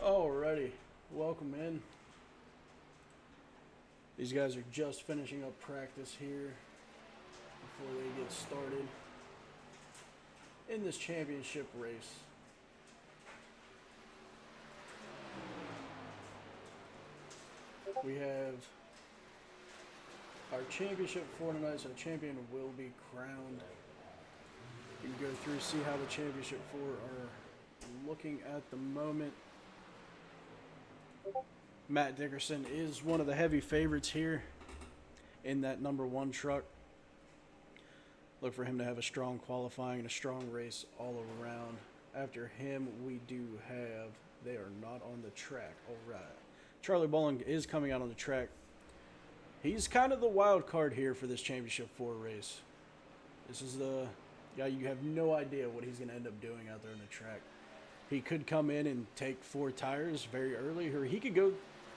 Alrighty, welcome in. These guys are just finishing up practice here before they get started in this championship race. We have our championship for tonight, so champion will be crowned. You can go through, see how the championship four are looking at the moment. Matt Dickerson is one of the heavy favorites here in that number one truck. Look for him to have a strong qualifying and a strong race all around. After him, we do have, they are not on the track. All right. Charlie Bowling is coming out on the track. He's kind of the wild card here for this championship 4 race. This is the guy you have no idea what he's going to end up doing out there on the track. He could come in and take 4 tires very early, or he could go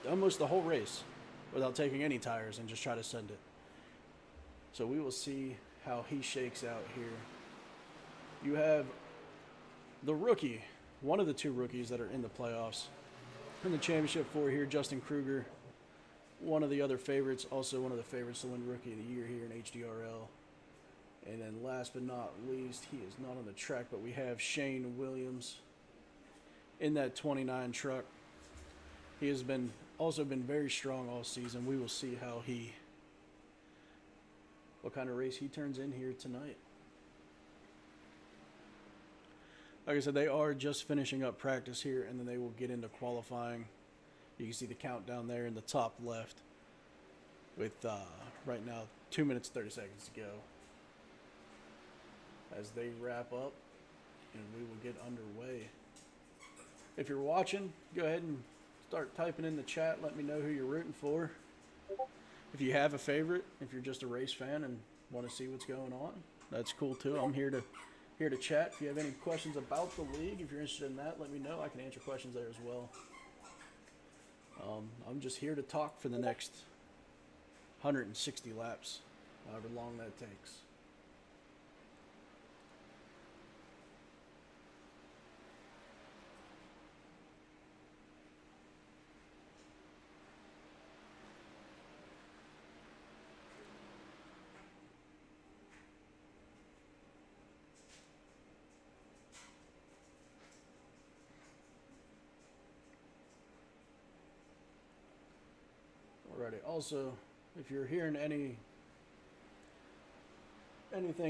almost the whole race without taking any tires and just try to send it. So we will see how he shakes out here. You have the rookie, one of the 2 rookies that are in the playoffs. In the championship 4 here, Justin Kruger, one of the other favorites, also one of the favorites to win Rookie of the Year here in HDRL. And then last but not least, he is not on the track, but we have Shane Williams in that 29 truck. He has also been very strong all season. We will see what kind of race he turns in here tonight. Like I said, they are just finishing up practice here, and then they will get into qualifying. You can see the countdown there in the top left with right now 2 minutes 30 seconds to go as they wrap up, and we will get underway. If you're watching, go ahead and start typing in the chat. Let me know who you're rooting for. If you have a favorite, if you're just a race fan and want to see what's going on, that's cool too. I'm here to chat. If you have any questions about the league, if you're interested in that, let me know. I can answer questions there as well. I'm just here to talk for the next 160 laps, however long that takes. Alrighty. Also, if you're hearing anything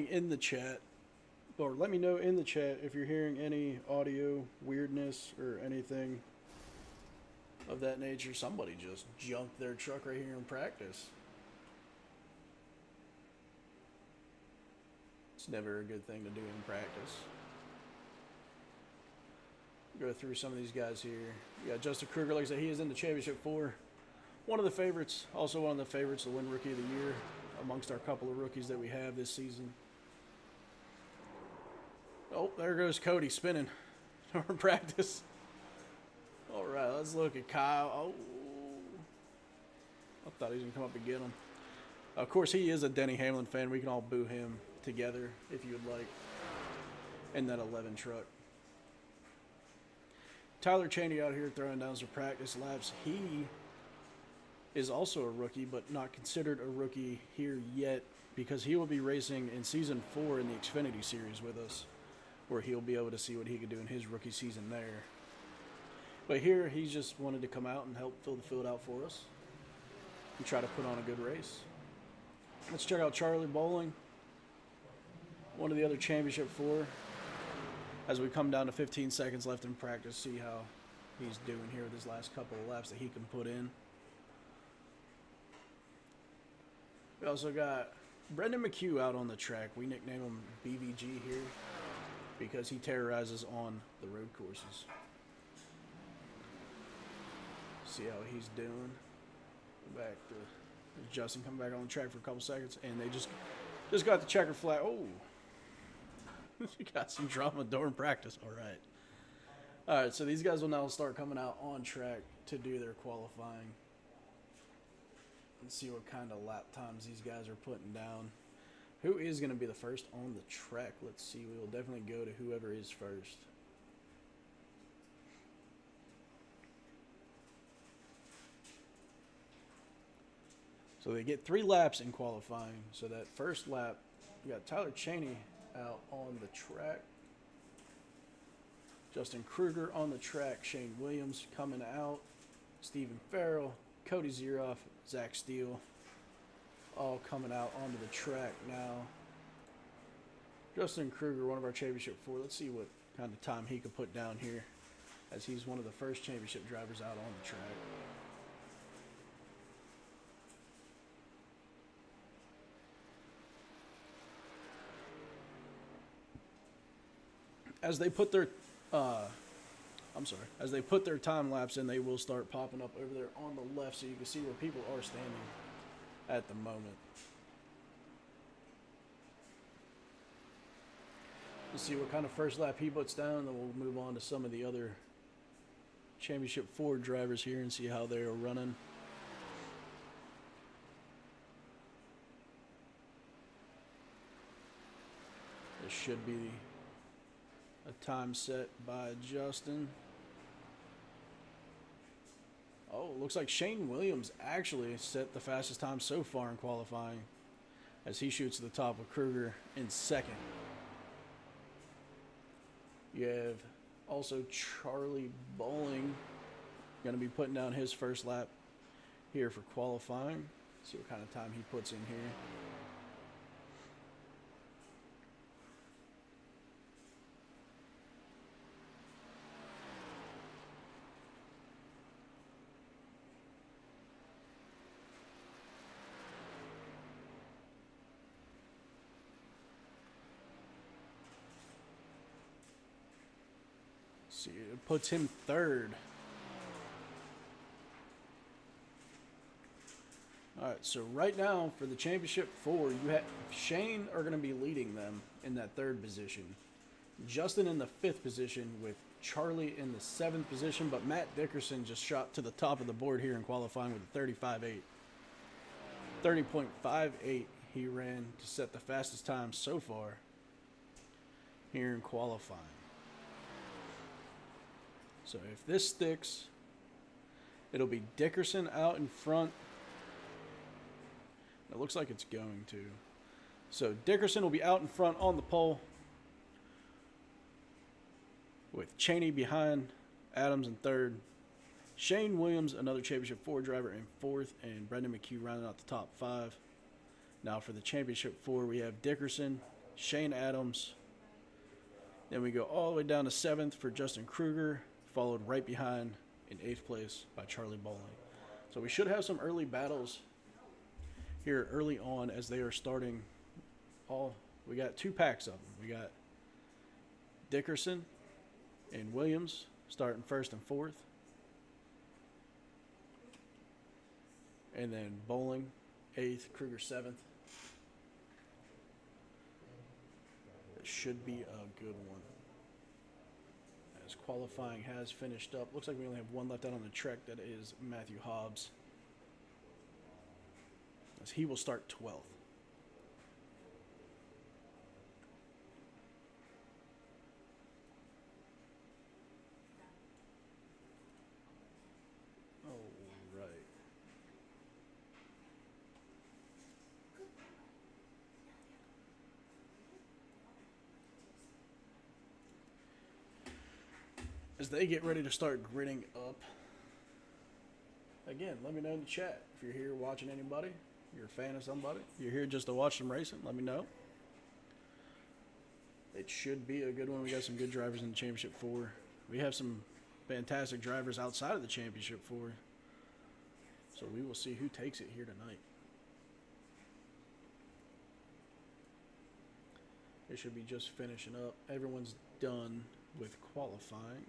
in the chat, or let me know in the chat if you're hearing any audio weirdness or anything of that nature. Somebody just junked their truck right here in practice. It's never a good thing to do in practice. Go through some of these guys here. You got Justin Kruger, like I said, he is in the championship 4. One of the favorites, also one of the favorites to win Rookie of the Year amongst our couple of rookies that we have this season. Oh, there goes Cody spinning during practice. All right, let's look at Kyle. Oh, I thought he was going to come up and get him. Of course, he is a Denny Hamlin fan. We can all boo him together if you would like in that 11 truck. Tyler Cheney out here throwing down some practice laps. He is also a rookie, but not considered a rookie here yet because he will be racing in Season 4 in the Xfinity Series with us, where he'll be able to see what he could do in his rookie season there. But here, he just wanted to come out and help fill the field out for us and try to put on a good race. Let's check out Charlie Bowling, one of the other championship 4, as we come down to 15 seconds left in practice, see how he's doing here with his last couple of laps that he can put in. We also got Brendan McHugh out on the track. We nickname him BVG here because he terrorizes on the road courses. See how he's doing. Back to Justin coming back on the track for a couple seconds, and they just got the checker flag. Oh, you got some drama during practice. All right, so these guys will now start coming out on track to do their qualifying. Let's see what kind of lap times these guys are putting down. Who is going to be the first on the track? Let's see. We will definitely go to whoever is first. So they get 3 laps in qualifying. So that first lap, you got Tyler Cheney out on the track. Justin Kruger on the track. Shane Williams coming out. Stephen Farrell, Cody Zeroff, Zach Steele, all coming out onto the track now. Justin Kruger, one of our championship 4. Let's see what kind of time he could put down here, as he's one of the first championship drivers out on the track. As they put their as they put their time lapse in, they will start popping up over there on the left, so you can see where people are standing at the moment. Let's see what kind of first lap he puts down, then we'll move on to some of the other championship 4 drivers here and see how they are running. This should be a time set by Justin. Oh, looks like Shane Williams actually set the fastest time so far in qualifying, as he shoots to the top of Kruger in second. You have also Charlie Bowling going to be putting down his first lap here for qualifying. See what kind of time he puts in here. See, it puts him third. All right, so right now for the championship 4, you have Shane are going to be leading them in that 3rd position. Justin in the 5th position with Charlie in the 7th position, but Matt Dickerson just shot to the top of the board here in qualifying with a 35.8. 30.58 he ran to set the fastest time so far here in qualifying. So if this sticks, it'll be Dickerson out in front. It looks like it's going to. So Dickerson will be out in front on the pole, with Cheney behind, Adams in 3rd. Shane Williams, another championship 4 driver, in 4th, and Brendan McHugh rounding out the top 5. Now for the championship 4, we have Dickerson, Shane Adams. Then we go all the way down to 7th for Justin Kruger, followed right behind in 8th place by Charlie Bowling. So we should have some early battles here early on as they are starting. We got 2 packs of them. We got Dickerson and Williams starting 1st and 4th. And then Bowling 8th, Kruger 7th. It should be a good one. As qualifying has finished up. Looks like we only have 1 left out on the track. That is Matthew Hobbs, as he will start 12th. All right. As they get ready to start gritting up, again, let me know in the chat if you're here watching anybody, you're a fan of somebody, you're here just to watch them racing, let me know. It should be a good one. We got some good drivers in the championship 4. We have some fantastic drivers outside of the championship 4, so we will see who takes it here tonight. It should be just finishing up. Everyone's done with qualifying.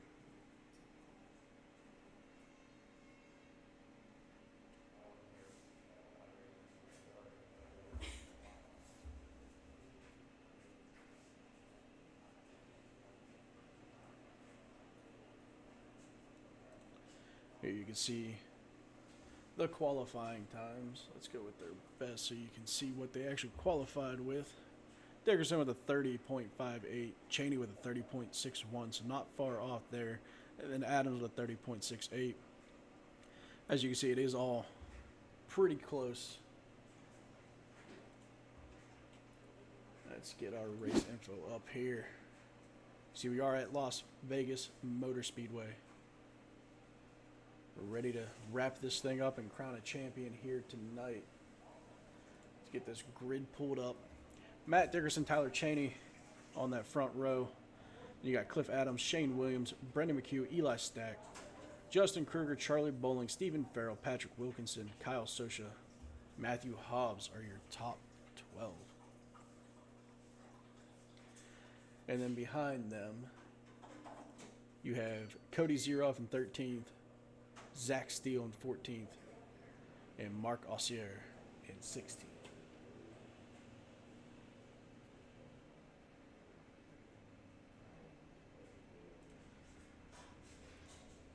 Here you can see the qualifying times. Let's go with their best so you can see what they actually qualified with. Dickerson with a 30.58, Cheney with a 30.61, so not far off there. And then Adams with a 30.68. As you can see, it is all pretty close Let's get our race info up here. See, we are at Las Vegas Motor Speedway. We're ready to wrap this thing up and crown a champion here tonight. Let's get this grid pulled up. Matt Dickerson, Tyler Cheney on that front row. You got Cliff Adams, Shane Williams, Brendan McHugh, Eli Stack, Justin Kruger, Charlie Bowling, Stephen Farrell, Patrick Wilkinson, Kyle Sosha, Matthew Hobbs are your top 12. And then behind them, you have Cody Zeroff in 13th, Zach Steele in 14th, and Mark Ossier in 16th.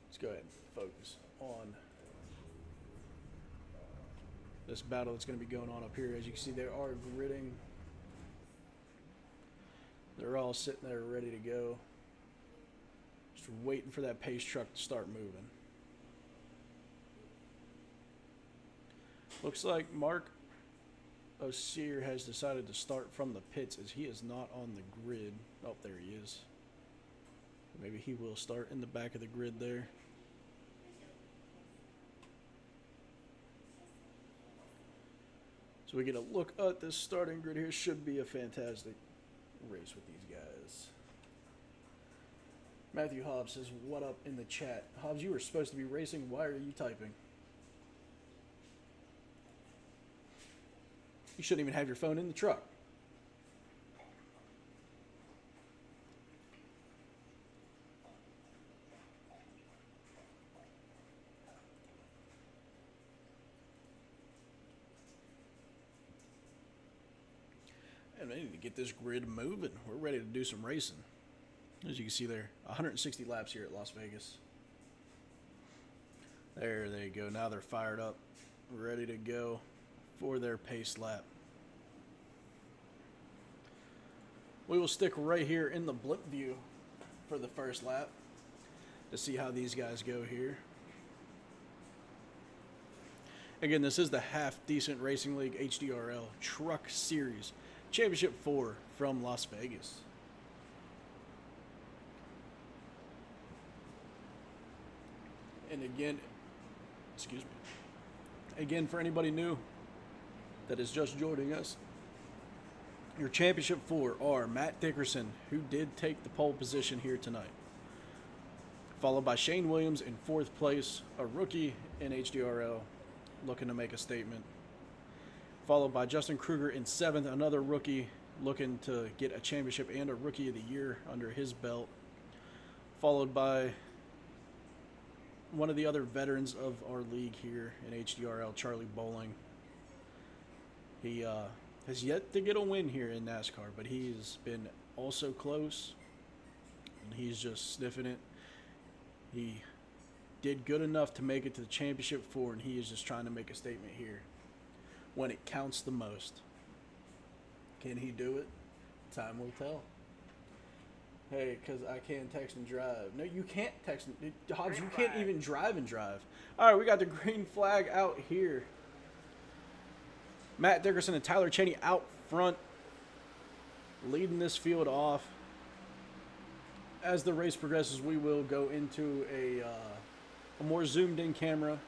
Let's go ahead and focus on this battle that's going to be going on up here. As you can see, they are gridding. They're all sitting there ready to go. Just waiting for that pace truck to start moving. Looks like Mark Ossier has decided to start from the pits as he is not on the grid. Oh, there he is. Maybe he will start in the back of the grid there. So we get a look at this starting grid here. Should be a fantastic race with these guys. Matthew Hobbs says, "What up?" in the chat. Hobbs, you were supposed to be racing. Why are you typing? You shouldn't even have your phone in the truck. And I need to get this grid moving. We're ready to do some racing. As you can see there, 160 laps here at Las Vegas. There they go. Now they're fired up, ready to go for their pace lap. We will stick right here in the blip view for the first lap to see how these guys go here. Again, this is the Half Decent Racing League HDRL Truck Series Championship 4 from Las Vegas. And again, excuse me. Again, for anybody new that is just joining us, your Championship 4 are Matt Dickerson, who did take the pole position here tonight, followed by Shane Williams in 4th place, a rookie in HDRL looking to make a statement, followed by Justin Kruger in 7th, another rookie looking to get a championship and a Rookie of the Year under his belt, followed by one of the other veterans of our league here in HDRL, Charlie Bowling. He has yet to get a win here in NASCAR, but he's been also close, and he's just sniffing it. He did good enough to make it to the Championship 4, and he is just trying to make a statement here when it counts the most. Can he do it? Time will tell. Hey, because I can text and drive. No, you can't text and... Hobbs, you can't even drive and drive. All right, we got the green flag out here. Matt Dickerson and Tyler Cheney out front, leading this field off. As the race progresses, we will go into a more zoomed-in camera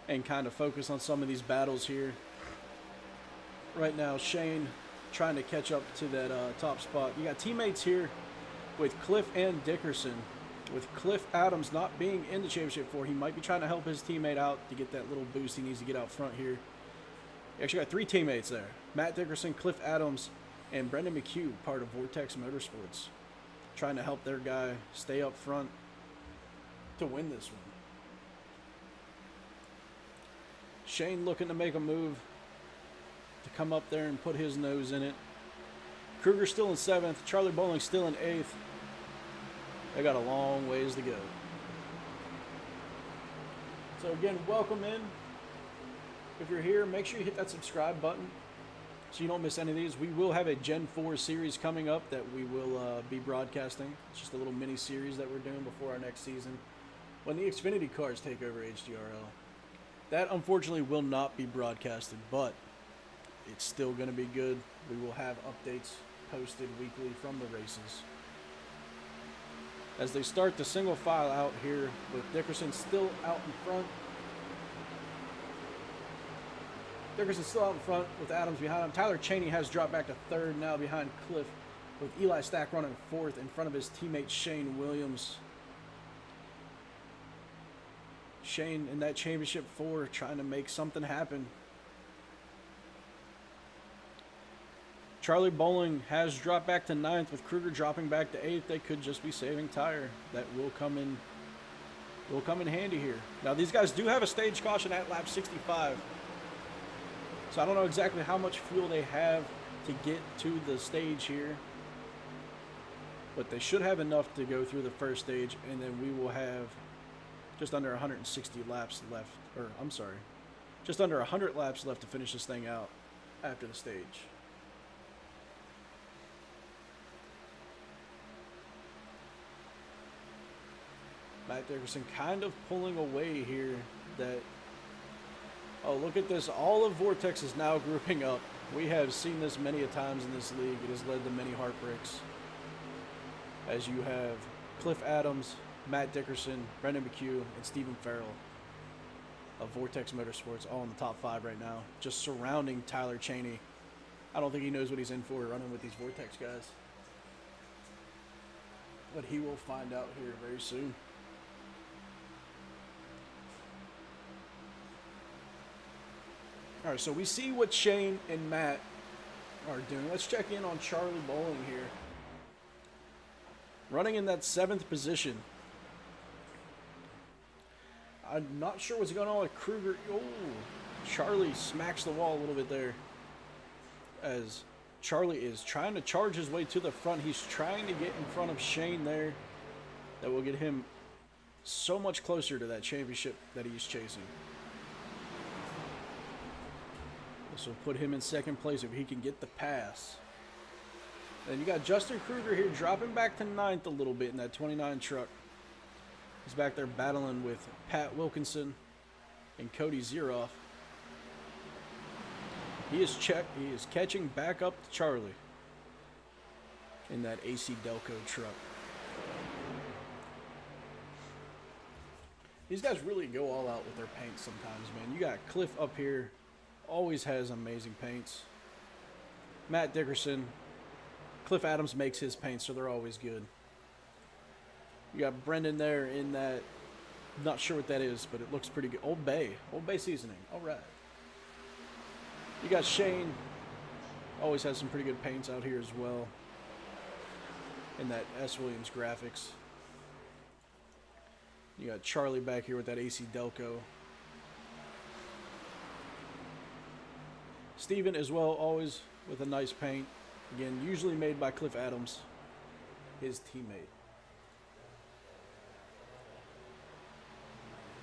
and kind of focus on some of these battles here. Right now, Shane trying to catch up to that top spot. You got teammates here with Cliff and Dickerson. With Cliff Adams not being in the Championship 4, he might be trying to help his teammate out to get that little boost he needs to get out front here. You actually got 3 teammates there. Matt Dickerson, Cliff Adams, and Brendan McHugh, part of Vortex Motorsports, trying to help their guy stay up front to win this one. Shane looking to make a move to come up there and put his nose in it. Kruger still in 7th. Charlie Bowling still in 8th. They got a long ways to go. So again, welcome in. If you're here, make sure you hit that subscribe button so you don't miss any of these. We will have a Gen 4 series coming up that we will be broadcasting. It's just a little mini series that we're doing before our next season when the Xfinity cars take over HDRL. That unfortunately will not be broadcasted, but it's still going to be good. We will have updates posted weekly from the races. As they start the single file out here with Dickerson still out in front. Dickerson's still out in front with Adams behind him. Tyler Chaney has dropped back to third now behind Cliff, with Eli Stack running fourth in front of his teammate Shane Williams. Shane in that championship 4 trying to make something happen. Charlie Bowling has dropped back to 9th with Kruger dropping back to 8th. They could just be saving tire. That will come in handy here. Now these guys do have a stage caution at lap 65. So I don't know exactly how much fuel they have to get to the stage here. But they should have enough to go through the first stage, and then we will have just under 160 laps left. Or, I'm sorry, just under 100 laps left to finish this thing out after the stage. Matt Dickerson kind of pulling away here. That, oh, look at this. All of Vortex is now grouping up. We have seen this many a times in this league. It has led to many heartbreaks. As you have Cliff Adams, Matt Dickerson, Brendan McHugh, and Stephen Farrell of Vortex Motorsports all in the top 5 right now, just surrounding Tyler Chaney. I don't think he knows what he's in for running with these Vortex guys. But he will find out here very soon. All right, so we see what Shane and Matt are doing. Let's check in on Charlie Bowling here. Running in that 7th position. I'm not sure what's going on with Kruger. Oh, Charlie smacks the wall a little bit there. As Charlie is trying to charge his way to the front. He's trying to get in front of Shane there. That will get him so much closer to that championship that he's chasing. This will put him in 2nd place if he can get the pass. Then you got Justin Kruger here dropping back to 9th a little bit in that 29 truck. He's back there battling with Pat Wilkinson and Cody Zeroff. He is catching back up to Charlie in that AC Delco truck. These guys really go all out with their paints sometimes, man. You got Cliff up here. Always has amazing paints. Matt Dickerson. Cliff Adams makes his paints, so they're always good. You got Brendan there in that, not sure what that is, but it looks pretty good. Old Bay seasoning. All right. You got Shane. Always has some pretty good paints out here as well. In that S. Williams graphics. You got Charlie back here with that AC Delco. Steven as well, always with a nice paint. Again, usually made by Cliff Adams, his teammate.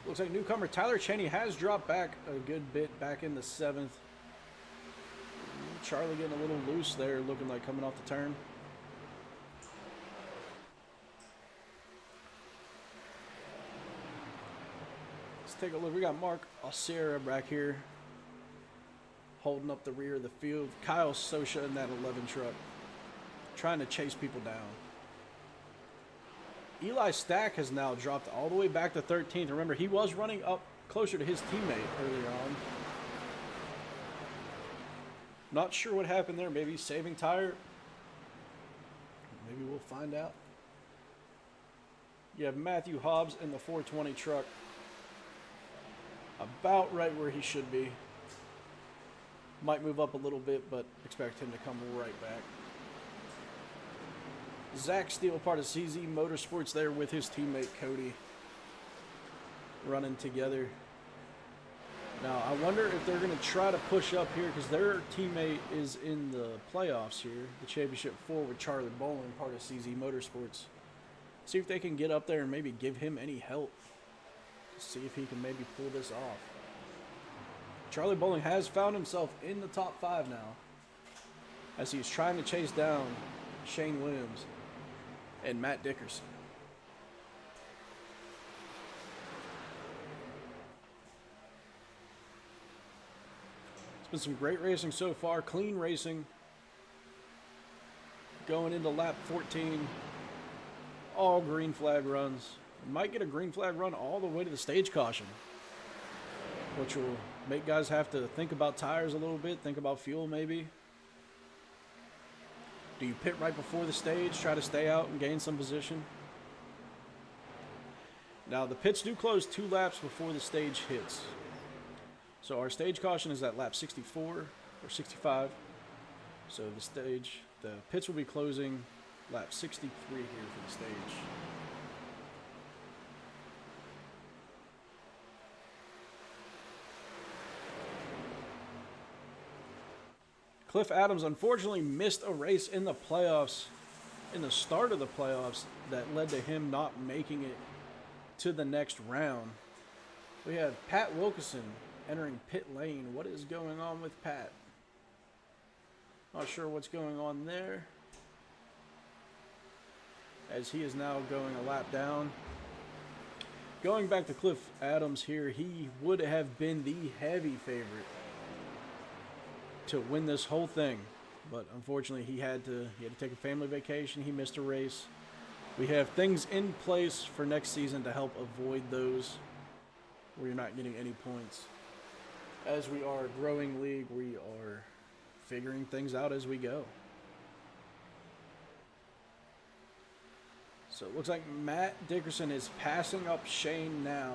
Looks like newcomer Tyler Chaney has dropped back a good bit, back in the 7th. Charlie getting a little loose there, looking like coming off the turn. Let's take a look. We got Mark Osera back here, holding up the rear of the field. Kyle Sosha in that 11 truck, trying to chase people down. Eli Stack has now dropped all the way back to 13th. Remember, he was running up closer to his teammate earlier on. Not sure what happened there. Maybe saving tire. Maybe we'll find out. You have Matthew Hobbs in the 420 truck. About right where he should be. Might move up a little bit, but expect him to come right back. Zach Steele, part of CZ Motorsports, there with his teammate Cody, running together. Now, I wonder if they're going to try to push up here, because their teammate is in the playoffs here, the Championship 4 with Charlie Bowling, part of CZ Motorsports. See if they can get up there and maybe give him any help. See if he can maybe pull this off. Charlie Bowling has found himself in the top 5 now, as he's trying to chase down Shane Williams and Matt Dickerson. Let's been some great racing so far. Clean racing. Going into lap 14. All green flag runs. Might get a green flag run all the way to the stage caution, which will make guys have to think about tires a little bit, think about fuel maybe. Do you pit right before the stage, try to stay out and gain some position? Now the pits do close 2 laps before the stage hits. So our stage caution is at lap 64 or 65. So the pits will be closing lap 63 here for the stage. Cliff Adams unfortunately missed a race in the playoffs, in the start of the playoffs, that led to him not making it to the next round. We have Pat Wilkinson entering pit lane. What is going on with Pat? Not sure what's going on there, as he is now going a lap down. Going back to Cliff Adams here, he would have been the heavy favorite to win this whole thing, but unfortunately he had to take a family vacation. He missed a race. We have things in place for next season to help avoid those where you're not getting any points. As we are a growing league, we are figuring things out as we go. So it looks like Matt Dickerson is passing up Shane now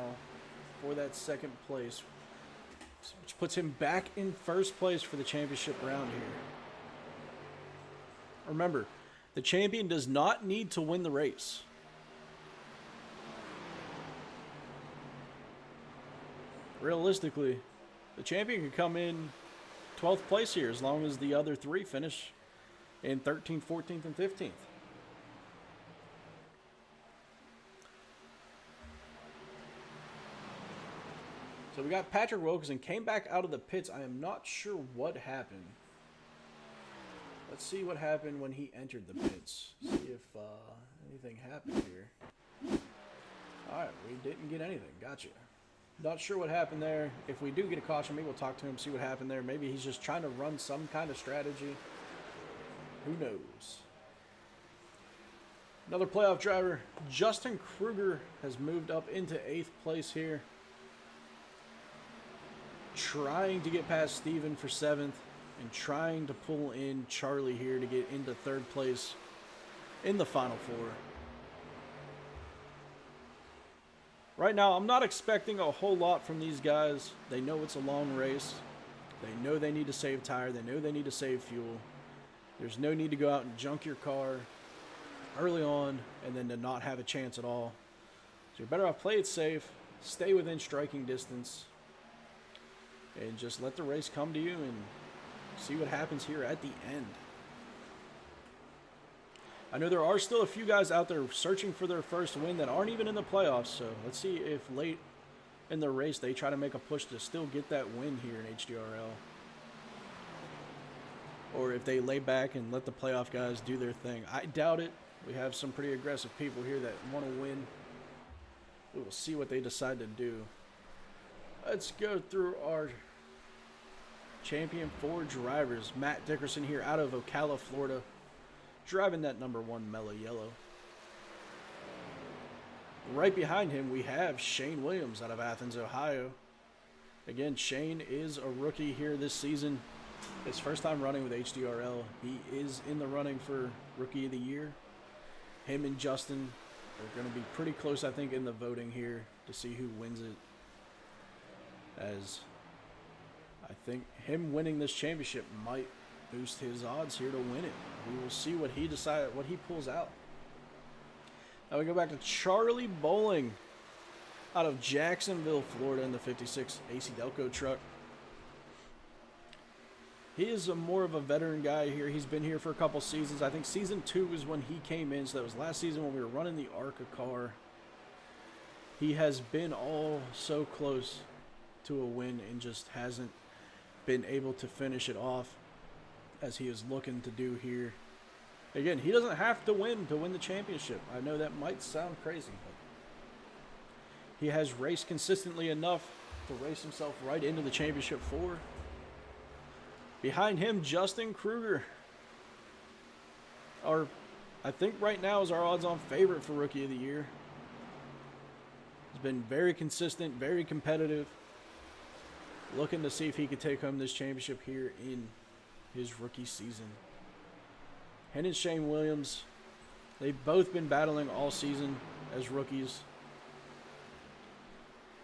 for that second place, which puts him back in first place for the championship round here. Remember, the champion does not need to win the race. Realistically, the champion could come in 12th place here as long as the other 3 finish in 13th, 14th, and 15th. So we got Patrick Wilkinson came back out of the pits. I am not sure what happened. Let's see what happened when he entered the pits. See if anything happened here. Alright, we didn't get anything. Gotcha. Not sure what happened there. If we do get a caution, maybe we'll talk to him, see what happened there. Maybe he's just trying to run some kind of strategy. Who knows? Another playoff driver, Justin Kruger, has moved up into 8th place here. Trying to get past Steven for 7th and trying to pull in Charlie here to get into 3rd place in the Final 4. Right now, I'm not expecting a whole lot from these guys. They know it's a long race. They know they need to save tire. They know they need to save fuel. There's no need to go out and junk your car early on and then to not have a chance at all. So you're better off play it safe, stay within striking distance, and just let the race come to you and see what happens here at the end. I know there are still a few guys out there searching for their first win that aren't even in the playoffs, so let's see if late in the race they try to make a push to still get that win here in HDRL. Or if they lay back and let the playoff guys do their thing. I doubt it. We have some pretty aggressive people here that want to win. We will see what they decide to do. Let's go through our Champion 4 drivers. Matt Dickerson here out of Ocala, Florida, driving that number 1 Mellow Yellow. Right behind him, we have Shane Williams out of Athens, Ohio. Again, Shane is a rookie here this season. His first time running with HDRL. He is in the running for Rookie of the Year. Him and Justin are going to be pretty close, I think, in the voting here to see who wins it. As I think him winning this championship might boost his odds here to win it. We will see what he decides, what he pulls out. Now we go back to Charlie Bowling out of Jacksonville, Florida in the 56 AC Delco truck. He is more of a veteran guy here. He's been here for a couple seasons. I think season 2 is when he came in, so that was last season when we were running the ARCA car. He has been all so close to a win and just hasn't been able to finish it off as he is looking to do here. Again, he doesn't have to win the championship. I know that might sound crazy, but he has raced consistently enough to race himself right into the championship 4. Behind him, Justin Kruger. I think right now is our odds-on favorite for Rookie of the Year. He's been very consistent, very competitive. Looking to see if he could take home this championship here in his rookie season. Him and Shane Williams, they've both been battling all season as rookies.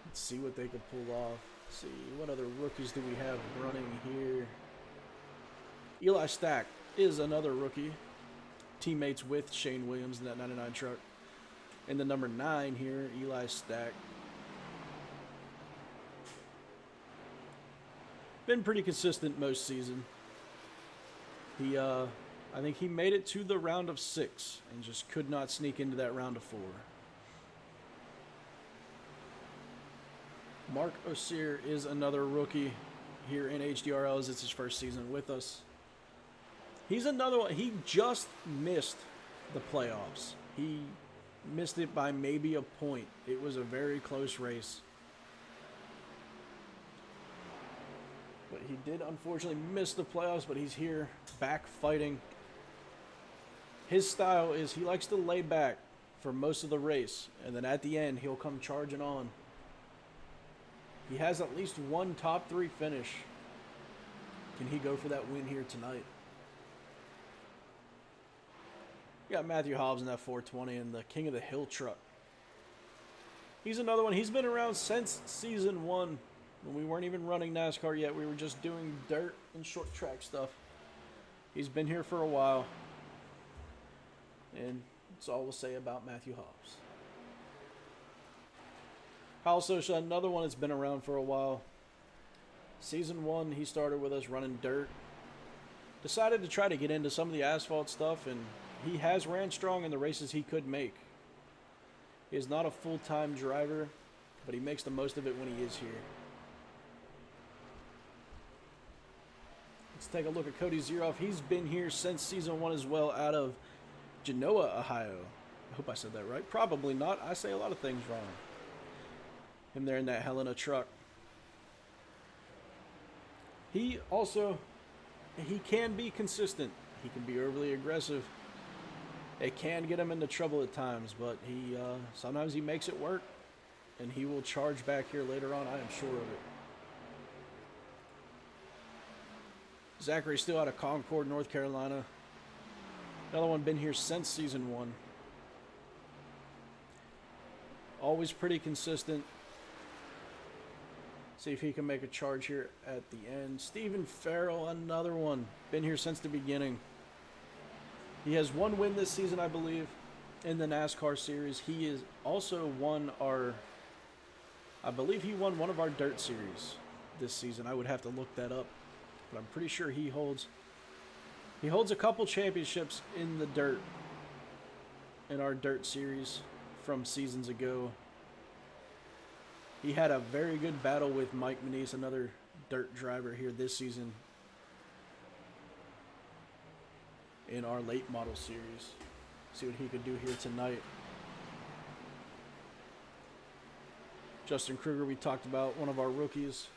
Let's see what they could pull off. Let's see, what other rookies do we have running here? Eli Stack is another rookie. Teammates with Shane Williams in that 99 truck. And the number 9 here, Eli Stack. Been pretty consistent most season. I think he made it to the round of 6 and just could not sneak into that round of 4. Mark Osier is another rookie here in HDRL as it's his first season with us. He's another one. He just missed the playoffs. He missed it by maybe a point. It was a very close race. But he did unfortunately miss the playoffs, but he's here back fighting. His style is he likes to lay back for most of the race, and then at the end he'll come charging on. He has at least one top 3 finish. Can he go for that win here tonight? We got Matthew Hobbs in that 420 and the King of the Hill truck. He's another one. He's been around since season 1. When we weren't even running NASCAR yet, we were just doing dirt and short track stuff. He's been here for a while. And that's all we'll say about Matthew Hobbs. Kyle Sosha, another one that's been around for a while. Season 1, he started with us running dirt. Decided to try to get into some of the asphalt stuff, and he has ran strong in the races he could make. He is not a full-time driver, but he makes the most of it when he is here. Let's take a look at Cody Zeroff. He's been here since season 1 as well, out of Genoa, Ohio. I hope I said that right. Probably not. I say a lot of things wrong. Him there in that Helena truck. He can be consistent. He can be overly aggressive. It can get him into trouble at times, but sometimes he makes it work, and he will charge back here later on. I am sure of it. Zachary still out of Concord, North Carolina. Another one been here since season 1. Always pretty consistent. See if he can make a charge here at the end. Stephen Farrell, another one. Been here since the beginning. He has 1 win this season, I believe, in the NASCAR series. He is also I believe he won one of our dirt series this season. I would have to look that up, but I'm pretty sure he holds a couple championships in the dirt, in our dirt series from seasons ago. He had a very good battle with Mike Manise, another dirt driver here this season in our late model series. See what he could do here tonight. Justin Kruger, we talked about, one of our rookies.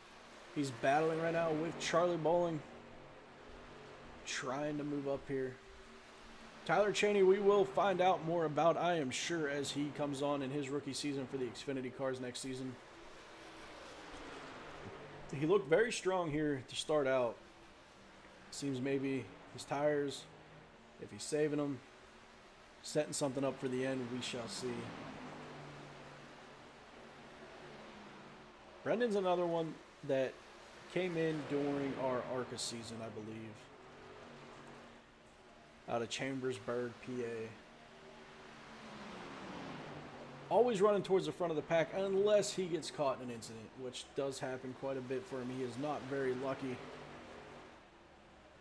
He's battling right now with Charlie Bowling, trying to move up here. Tyler Cheney, we will find out more about, I am sure, as he comes on in his rookie season for the Xfinity cars next season. He looked very strong here to start out. Seems maybe his tires, if he's saving them, setting something up for the end, we shall see. Brendan's another one that came in during our ARCA season, I believe. Out of Chambersburg, PA. Always running towards the front of the pack unless he gets caught in an incident, which does happen quite a bit for him. He is not very lucky.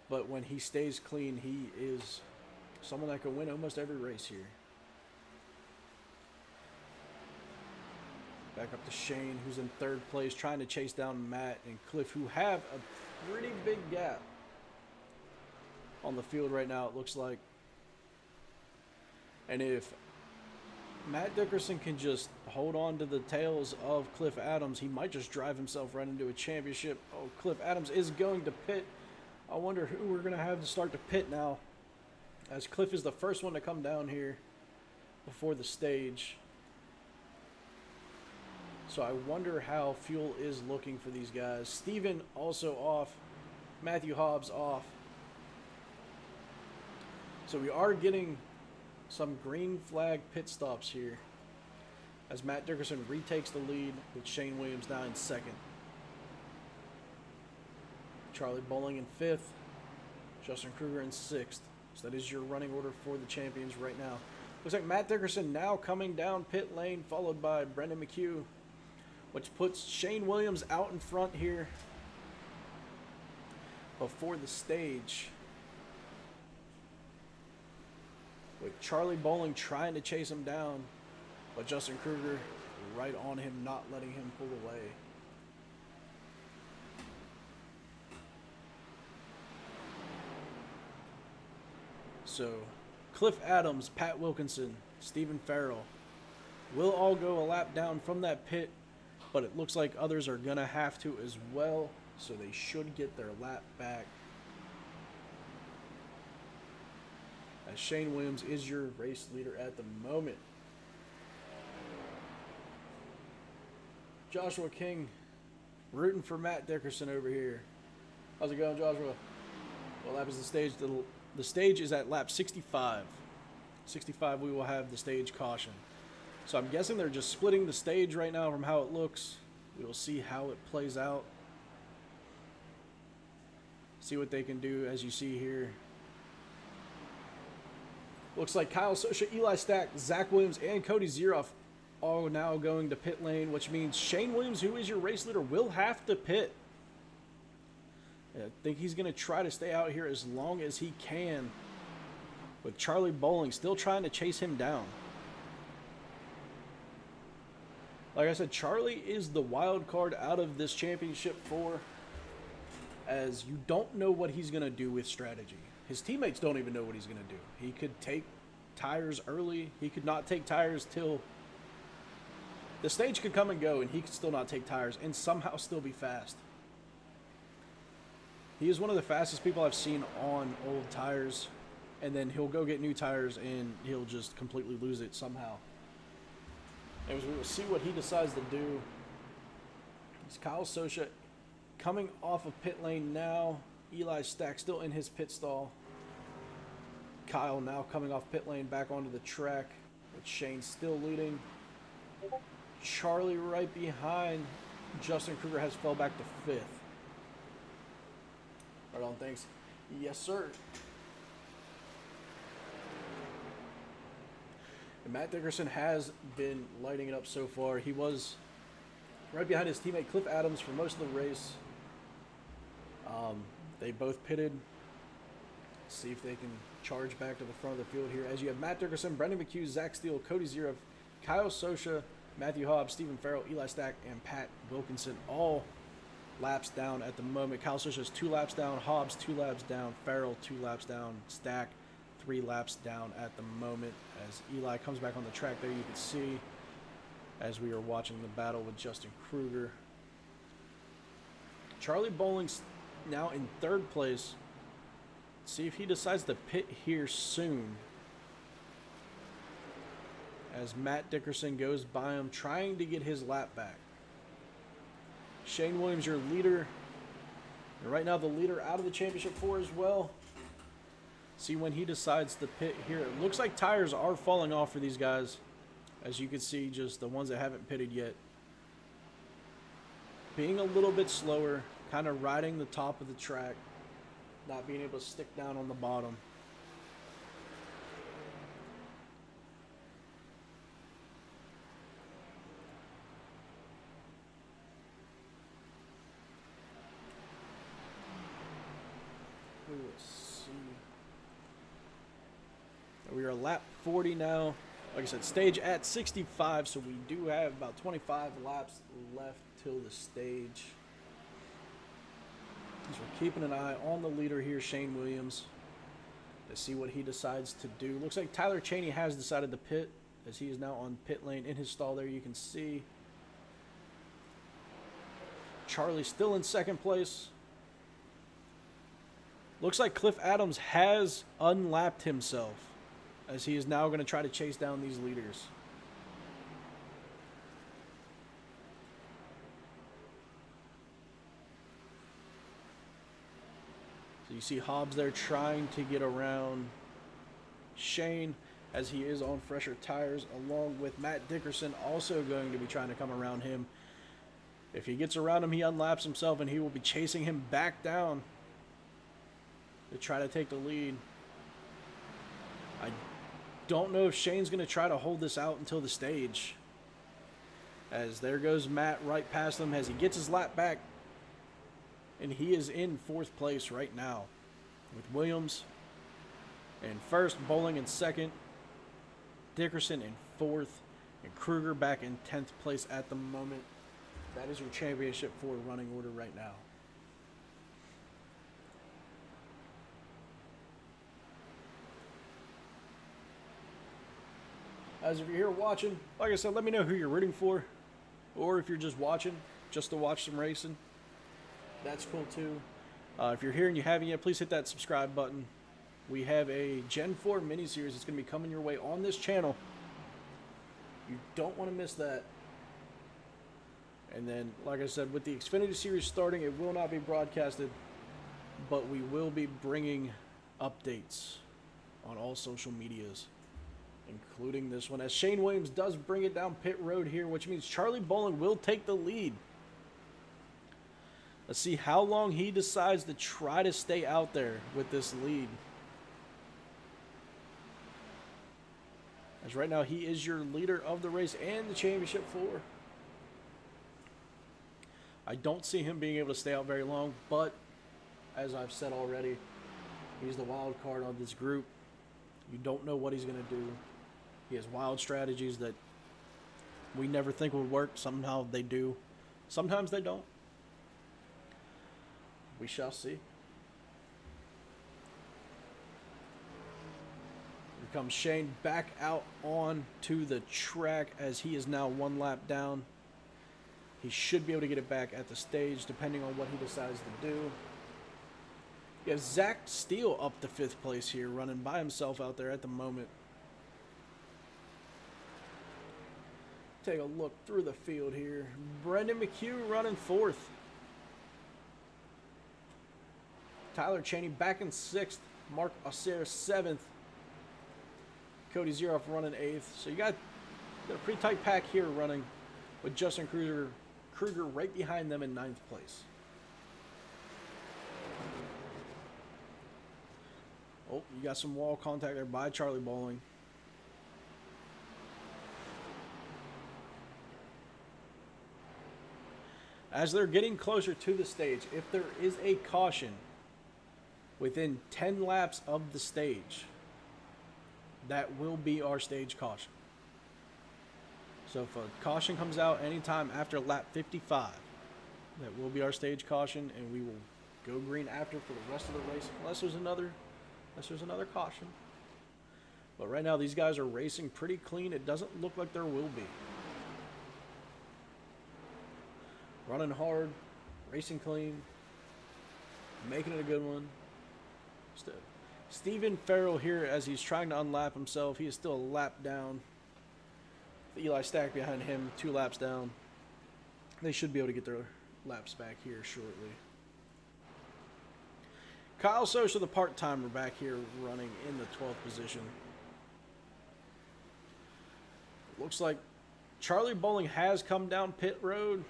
But when he stays clean, he is someone that can win almost every race here. Back up to Shane, who's in 3rd place, trying to chase down Matt and Cliff, who have a pretty big gap on the field right now, it looks like. And if Matt Dickerson can just hold on to the tails of Cliff Adams, he might just drive himself right into a championship. Oh, Cliff Adams is going to pit. I wonder who we're going to have to start to pit now, as Cliff is the first one to come down here before the stage. So I wonder how fuel is looking for these guys. Steven also off. Matthew Hobbs off. So we are getting some green flag pit stops here, as Matt Dickerson retakes the lead with Shane Williams now in second. Charlie Bowling in fifth. Justin Kruger in sixth. So that is your running order for the champions right now. Looks like Matt Dickerson now coming down pit lane, followed by Brendan McHugh, which puts Shane Williams out in front here before the stage, with Charlie Bowling trying to chase him down, but Justin Kruger right on him, not letting him pull away. So Cliff Adams, Pat Wilkinson, Stephen Farrell will all go a lap down from that pit, but it looks like others are going to have to as well, so they should get their lap back. As Shane Williams is your race leader at the moment. Joshua King rooting for Matt Dickerson over here. How's it going, Joshua? What lap is the stage? The stage is at lap 65. 65, we will have the stage caution. So I'm guessing they're just splitting the stage right now from how it looks. We will see how it plays out. See what they can do, as you see here. Looks like Kyle Sosha, Eli Stack, Zach Williams, and Cody Zeroff all now going to pit lane, which means Shane Williams, who is your race leader, will have to pit. I think he's going to try to stay out here as long as he can, with Charlie Bowling still trying to chase him down. Like I said, Charlie is the wild card out of this championship 4, as you don't know what he's going to do with strategy. His teammates don't even know what he's going to do. He could take tires early. He could not take tires till the stage could come and go, and he could still not take tires and somehow still be fast. He is one of the fastest people I've seen on old tires, and then he'll go get new tires and he'll just completely lose it somehow. And we will see what he decides to do. It's Kyle Sosha coming off of pit lane now. Eli Stack still in his pit stall. Kyle now coming off pit lane back onto the track, with Shane still leading. Charlie right behind. Justin Kruger has fell back to 5th. Right on, thanks. Yes, sir. And Matt Dickerson has been lighting it up so far. He was right behind his teammate Cliff Adams for most of the race. They both pitted. See if they can charge back to the front of the field here. As you have Matt Dickerson, Brendan McHugh, Zach Steele, Cody Zeroff, Kyle Sosha, Matthew Hobbs, Stephen Farrell, Eli Stack, and Pat Wilkinson all laps down at the moment. Kyle Sosha is 2 laps down, Hobbs 2 laps down, Farrell 2 laps down, Stack 3 laps down at the moment. As Eli comes back on the track there, you can see as we are watching the battle with Justin Kruger. Charlie Bowling's now in 3rd place. See if he decides to pit here soon, as Matt Dickerson goes by him, trying to get his lap back. Shane Williams, your leader. And right now the leader out of the championship 4 as well. See when he decides to pit here. It looks like tires are falling off for these guys. As you can see, just the ones that haven't pitted yet. Being a little bit slower, kind of riding the top of the track. Not being able to stick down on the bottom. Let's see. We are lap 40 now. Like I said, stage at 65, so we do have about 25 laps left till the stage. So we're keeping an eye on the leader here, Shane Williams, to see what he decides to do. Looks like Tyler Cheney has decided to pit, as he is now on pit lane in his stall there. You can see Charlie still in 2nd place. Looks like Cliff Adams has unlapped himself, as he is now going to try to chase down these leaders. So you see Hobbs there trying to get around Shane, as he is on fresher tires, along with Matt Dickerson also going to be trying to come around him. If he gets around him, he unlaps himself, and he will be chasing him back down to try to take the lead. I don't know if Shane's going to try to hold this out until the stage, as there goes Matt right past him as he gets his lap back, and he is in 4th place right now, with Williams in 1st, Bowling in 2nd, Dickerson in 4th, and Kruger back in 10th place at the moment. That is your championship 4 running order right now. As if you're here watching, like I said, let me know who you're rooting for. Or if you're just watching, just to watch some racing. That's cool too. If you're here and you haven't yet, please hit that subscribe button. We have a Gen 4 mini-series that's going to be coming your way on this channel. You don't want to miss that. And then, like I said, with the Xfinity Series starting, it will not be broadcasted, but we will be bringing updates on all social medias, including this one, as Shane Williams does bring it down pit road here, which means Charlie Bowling will take the lead. Let's see how long he decides to try to stay out there with this lead. As right now, he is your leader of the race and the championship 4. I don't see him being able to stay out very long, but as I've said already, he's the wild card of this group. You don't know what he's going to do. He has wild strategies that we never think would work. Somehow they do. Sometimes they don't. We shall see. Here comes Shane back out on to the track, as he is now 1 lap down. He should be able to get it back at the stage, depending on what he decides to do. You have Zach Steele up to 5th place here, running by himself out there at the moment. Take a look through the field here. Brendan McHugh running 4th. Tyler Chaney back in 6th. Mark Osser 7th. Cody Zeroff running 8th. So you got a pretty tight pack here running, with Justin Kruger right behind them in 9th place. Oh, you got some wall contact there by Charlie Bowling. As they're getting closer to the stage, if there is a caution within 10 laps of the stage, that will be our stage caution. So if a caution comes out anytime after lap 55, that will be our stage caution, and we will go green after for the rest of the race, unless there's another caution. But right now, these guys are racing pretty clean. It doesn't look like there will be. Running hard, racing clean, making it a good one. Stephen Farrell here, as he's trying to unlap himself. He is still a lap down. Eli Stack behind him, 2 laps down. They should be able to get their laps back here shortly. Kyle Sosa, the part-timer, back here running in the 12th position. Looks like Charlie Bowling has come down pit road.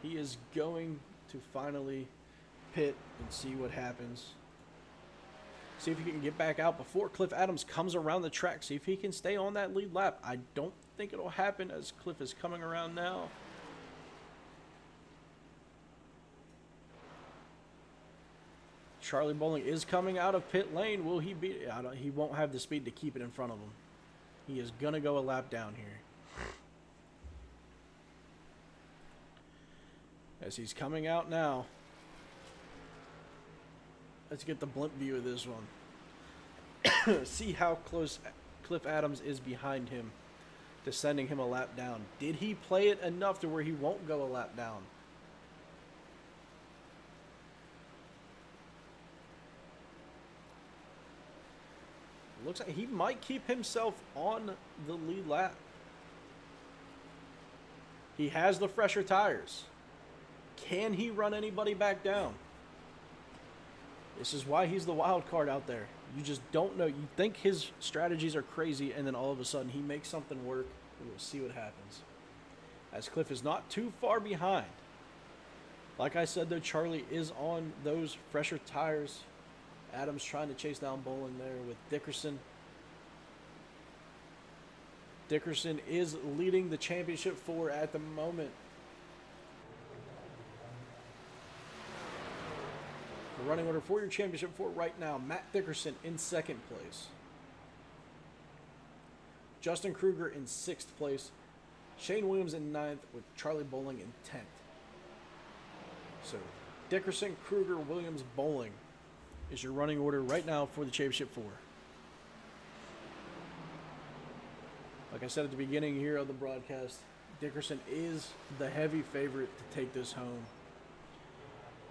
He is going to finally pit and see what happens. See if he can get back out before Cliff Adams comes around the track. See if he can stay on that lead lap. I don't think it'll happen, as Cliff is coming around now. Charlie Bowling is coming out of pit lane. Will he be? He won't have the speed to keep it in front of him. He is going to go a lap down here. As he's coming out now. Let's get the blimp view of this one. See how close Cliff Adams is behind him to sending him a lap down. Did he play it enough to where he won't go a lap down? Looks like he might keep himself on the lead lap. He has the fresher tires. Can he run anybody back down? This is why he's the wild card out there. You just don't know. You think his strategies are crazy, and then all of a sudden he makes something work. We'll see what happens. As Cliff is not too far behind. Like I said, though, Charlie is on those fresher tires. Adams trying to chase down Bowling there with Dickerson. Dickerson is leading the championship 4 at the moment. The running order for your championship 4 right now, Matt Dickerson in 2nd place. Justin Kruger in 6th place. Shane Williams in 9th with Charlie Bowling in 10th. So Dickerson, Kruger, Williams, Bowling is your running order right now for the championship 4. Like I said at the beginning here of the broadcast, Dickerson is the heavy favorite to take this home.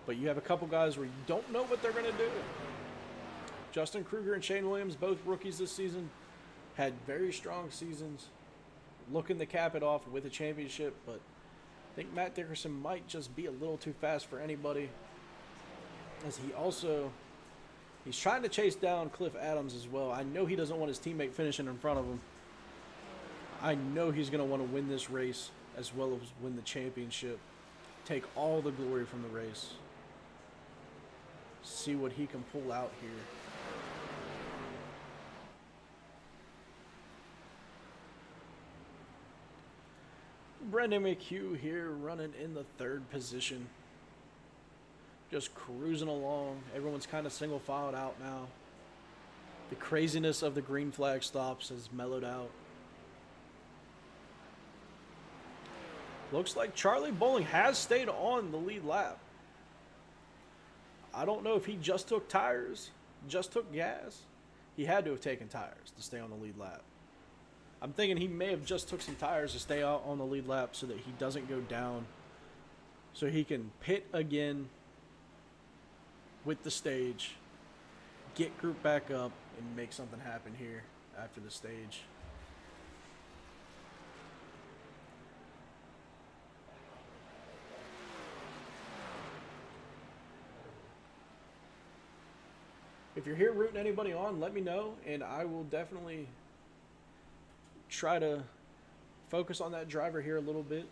But you have a couple guys where you don't know what they're going to do. Justin Kruger and Shane Williams, both rookies this season, had very strong seasons, looking to cap it off with a championship, but I think Matt Dickerson might just be a little too fast for anybody. As he's trying to chase down Cliff Adams as well. I know he doesn't want his teammate finishing in front of him. I know he's going to want to win this race as well as win the championship. Take all the glory from the race. See what he can pull out here. Brendan McHugh here running in the 3rd position. Just cruising along. Everyone's kind of single filed out now. The craziness of the green flag stops has mellowed out. Looks like Charlie Bowling has stayed on the lead lap. I don't know if he just took tires, just took gas. He had to have taken tires to stay on the lead lap. I'm thinking he may have just took some tires to stay out on the lead lap so that he doesn't go down. So he can pit again with the stage, get group back up, and make something happen here after the stage. If you're here rooting anybody on, let me know, and I will definitely try to focus on that driver here a little bit.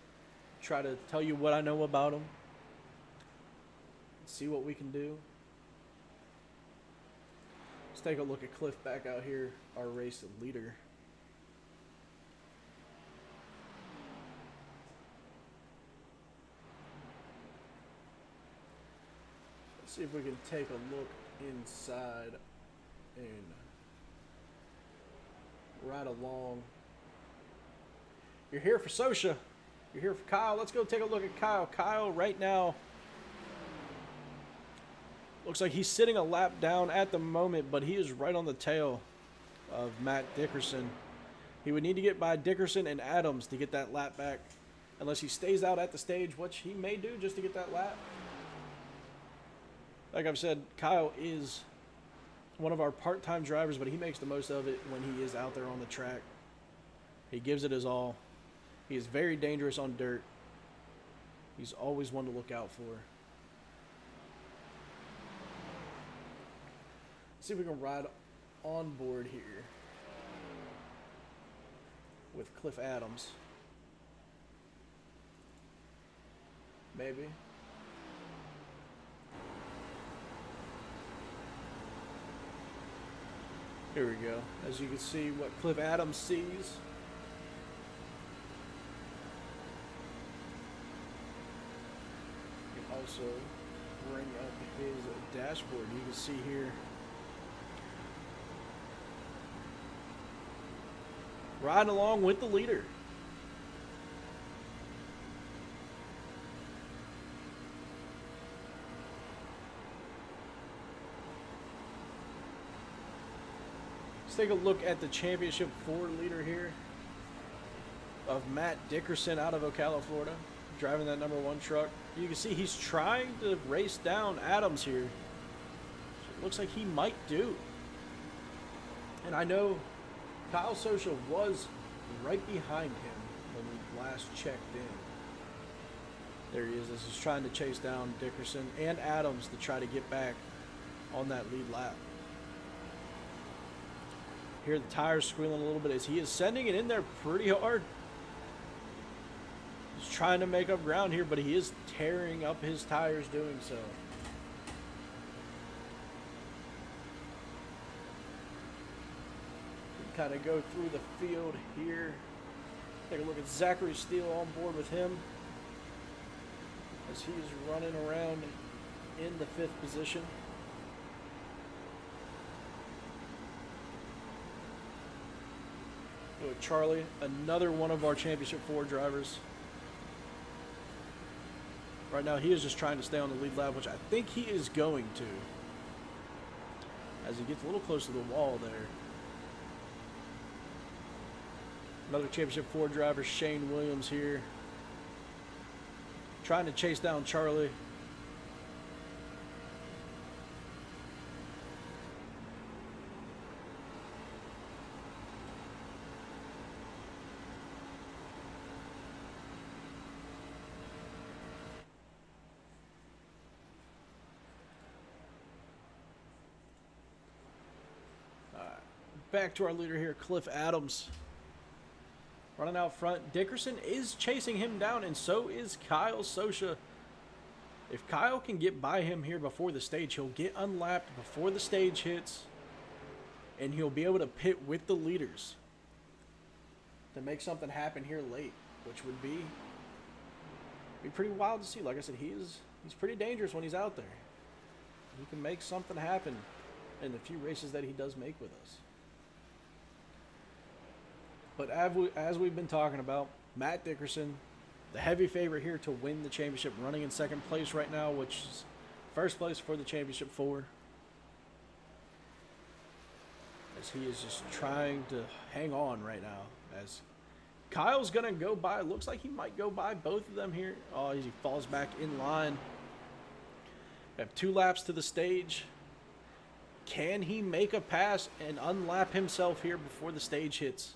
Try to tell you what I know about him. See what we can do. Let's take a look at Cliff back out here, our race leader. Let's see if we can take a look inside and ride along. You're here for Sosha. You're here for Kyle. Let's go take a look at Kyle. Kyle right now looks like he's sitting a lap down at the moment, but he is right on the tail of Matt Dickerson. He would need to get by Dickerson and Adams to get that lap back, unless he stays out at the stage, which he may do just to get that lap. Like I've said, Kyle is one of our part-time drivers, but he makes the most of it when he is out there on the track. He gives it his all. He is very dangerous on dirt. He's always one to look out for. Let's see if we can ride on board here with Cliff Adams. Maybe. Here we go. As you can see what Cliff Adams sees. You can also bring up his dashboard. You can see here. Riding along with the leader. Take a look at the championship 4 leader here of Matt Dickerson out of Ocala, Florida, driving that number 1 truck. You can see he's trying to race down Adams here. So it looks like he might do. And I know Kyle Sosha was right behind him when we last checked in. There he is. This is trying to chase down Dickerson and Adams to try to get back on that lead lap. Hear the tires squealing a little bit as he is sending it in there pretty hard. He's trying to make up ground here, but he is tearing up his tires doing so. Kind of go through the field here. Take a look at Zachary Steele on board with him as he's running around in the 5th position. Go with Charlie, another one of our Championship 4 drivers. Right now he is just trying to stay on the lead lap, which I think he is going to, as he gets a little close to the wall there. Another Championship 4 driver, Shane Williams here, trying to chase down Charlie. Back to our leader here, Cliff Adams. Running out front. Dickerson is chasing him down, and so is Kyle Sosha. If Kyle can get by him here before the stage, he'll get unlapped before the stage hits, and he'll be able to pit with the leaders to make something happen here late, which would be pretty wild to see. Like I said, he's pretty dangerous when he's out there. He can make something happen in the few races that he does make with us. But as we've been talking about, Matt Dickerson, the heavy favorite here to win the championship, running in 2nd place right now, which is 1st place for the Championship 4. As he is just trying to hang on right now. As Kyle's going to go by, looks like he might go by both of them here. Oh, he falls back in line. We have 2 laps to the stage. Can he make a pass and unlap himself here before the stage hits?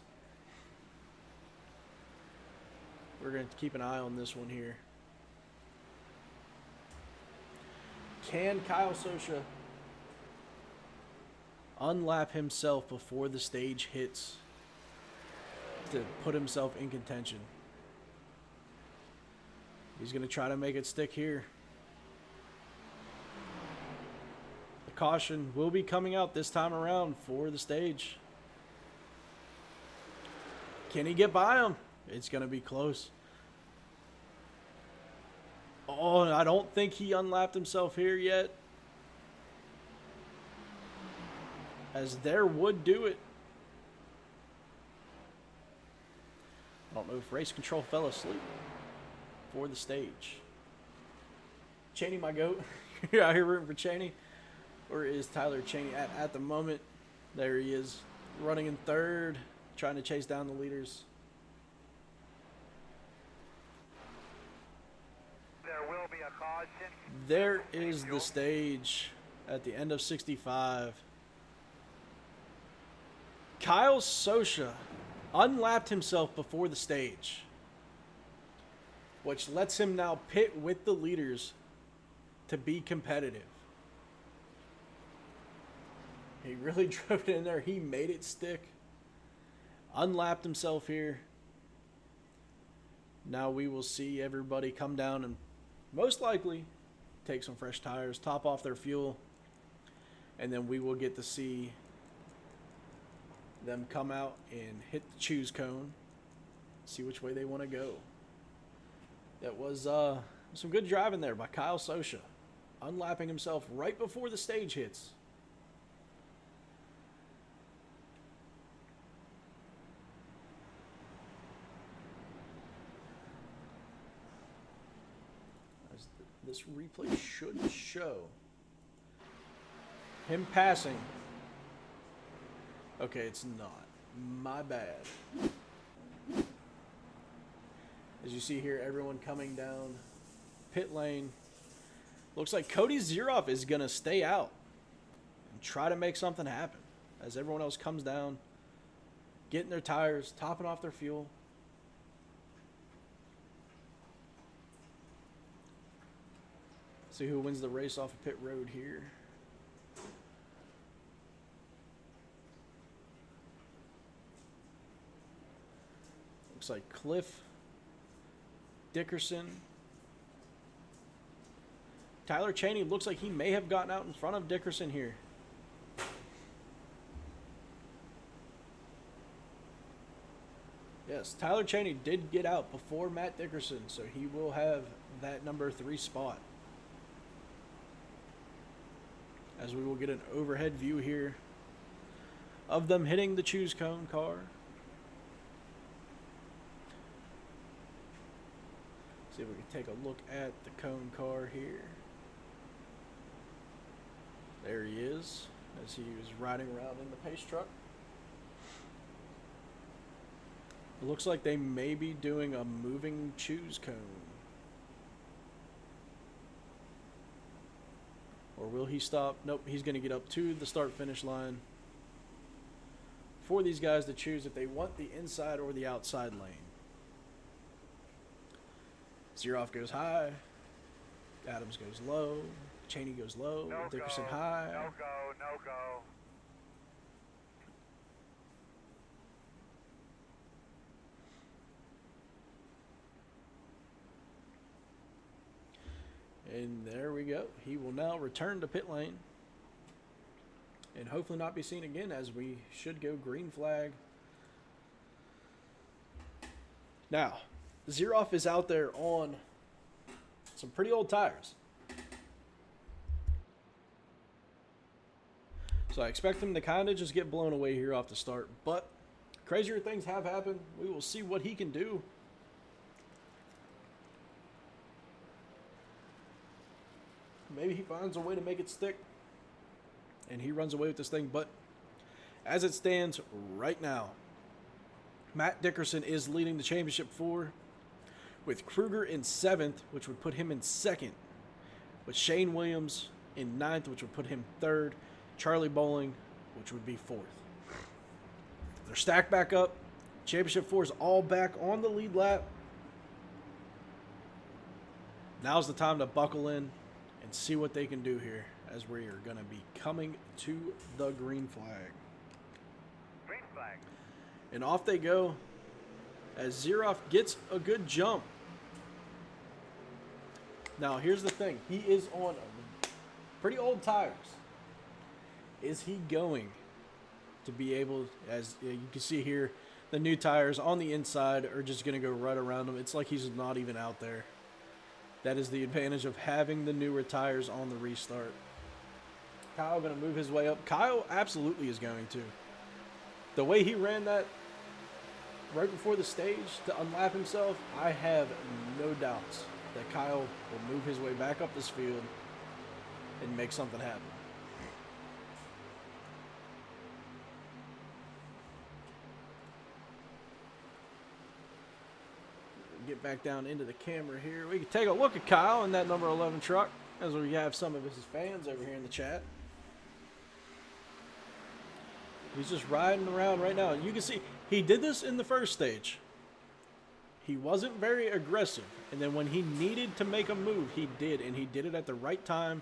We're going to keep an eye on this one here. Can Kyle Sosha unlap himself before the stage hits to put himself in contention? He's going to try to make it stick here. The caution will be coming out this time around for the stage. Can he get by him? It's going to be close. Oh, I don't think he unlapped himself here yet, as there would do it. I don't know if race control fell asleep for the stage. Cheney, my goat. You're out here rooting for Cheney. Where is Tyler Cheney at the moment? There he is, running in 3rd, trying to chase down the leaders. There is the stage at the end of 65. Kyle Sosha unlapped himself before the stage, which lets him now pit with the leaders to be competitive. He really drove it in there. He made it stick. Unlapped himself here. Now we will see everybody come down and most likely take some fresh tires, top off their fuel, and then we will get to see them come out and hit the choose cone, see which way they want to go. That was some good driving there by Kyle Sosha, unlapping himself right before the stage hits. This replay should show him passing. Okay, it's not. My bad. As you see here, everyone coming down pit lane. Looks like Cody Zeroff is going to stay out and try to make something happen. as everyone else comes down, getting their tires, topping off their fuel. See who wins the race off of pit road here. Looks like Cliff, Dickerson. Tyler Cheney looks like he may have gotten out in front of Dickerson here. Yes, Tyler Cheney did get out before Matt Dickerson, so he will have that number 3 spot. As we will get an overhead view here of them hitting the choose cone car. See if we can take a look at the cone car here. There he is, as he was riding around in the pace truck. It looks like they may be doing a moving choose cone. Or will he stop? Nope, he's going to get up to the start-finish line for these guys to choose if they want the inside or the outside lane. Zeroff goes high. Adams goes low. Cheney goes low. No Dickerson go. high. No go, no go. And there we go. He will now return to pit lane and hopefully not be seen again, as we should go green flag. Now, Zeroff is out there on some pretty old tires. So I expect him to kind of just get blown away here off the start. But crazier things have happened. We will see what he can do. Maybe he finds a way to make it stick and he runs away with this thing. But as it stands right now, Matt Dickerson is leading the championship 4, with Kruger in 7th, which would put him in 2nd, with Shane Williams in 9th, which would put him 3rd, Charlie Bowling, which would be 4th. They're stacked back up. Championship 4 is all back on the lead lap. Now's the time to buckle in and see what they can do here, as we are going to be coming to the green flag. Green flag. And off they go, as Zeroff gets a good jump. Now, here's the thing. He is on pretty old tires. Is he going to be able, as you can see here, the new tires on the inside are just going to go right around him. It's like he's not even out there. That is the advantage of having the newer tires on the restart. Kyle going to move his way up. Kyle absolutely is going to. The way he ran that right before the stage to unlap himself, I have no doubts that Kyle will move his way back up this field and make something happen. Get back down into the camera here. We can take a look at Kyle in that number 11 truck, as we have some of his fans over here in the chat. He's just riding around right now. You can see he did this in the first stage. He wasn't very aggressive, and then when he needed to make a move, he did, and he did it at the right time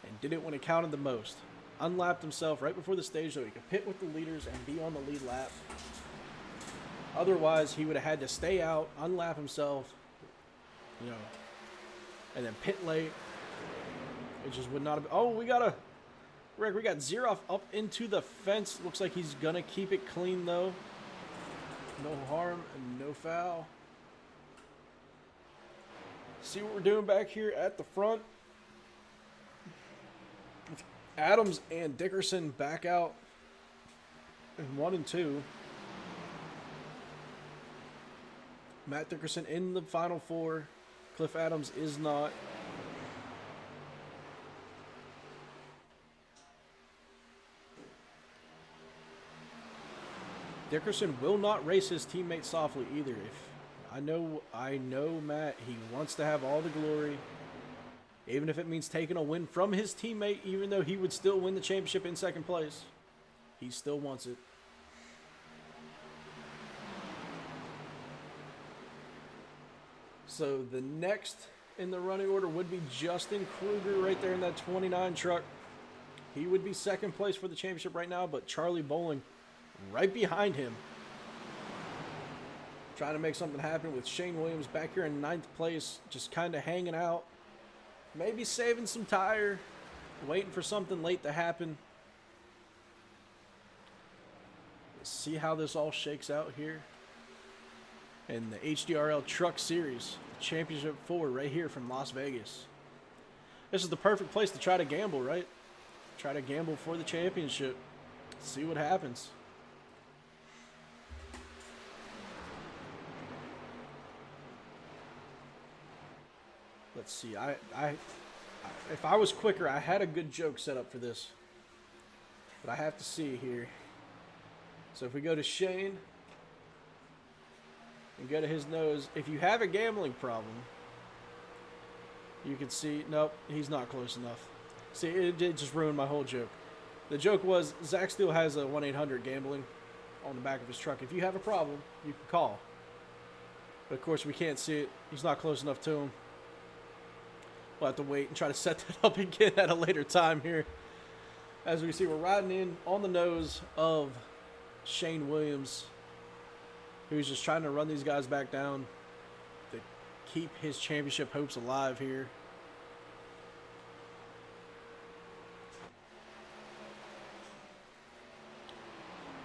and did it when it counted the most. Unlapped himself right before the stage so he could pit with the leaders and be on the lead lap. Otherwise, he would have had to stay out, unlap himself, and then pit late. It just would not have been. Oh, we got Zeroff up into the fence. Looks like he's going to keep it clean, though. No harm and no foul. See what we're doing back here at the front. Adams and Dickerson back out in 1 and 2. Matt Dickerson in the final 4. Cliff Adams is not. Dickerson will not race his teammate softly either. I know Matt, he wants to have all the glory. Even if it means taking a win from his teammate, even though he would still win the championship in 2nd place. He still wants it. So the next in the running order would be Justin Kruger right there in that 29 truck. He would be second place for the championship right now, but Charlie Bowling right behind him. Trying to make something happen with Shane Williams back here in 9th place, just kind of hanging out. Maybe saving some tire, waiting for something late to happen. Let's see how this all shakes out here. In the HDRL Truck Series, Championship 4 right here from Las Vegas. This is the perfect place to try to gamble, right? Try to gamble for the championship. See what happens. Let's see. If I was quicker, I had a good joke set up for this. But I have to see here. So if we go to Shane and go to his nose, if you have a gambling problem, you can see, nope, he's not close enough. See, it just ruined my whole joke. The joke was, Zach still has a 1-800 gambling on the back of his truck. If you have a problem, you can call. But of course, we can't see it. He's not close enough to him. We'll have to wait and try to set that up again at a later time here. As we see, we're riding in on the nose of Shane Williams, who's just trying to run these guys back down to keep his championship hopes alive here.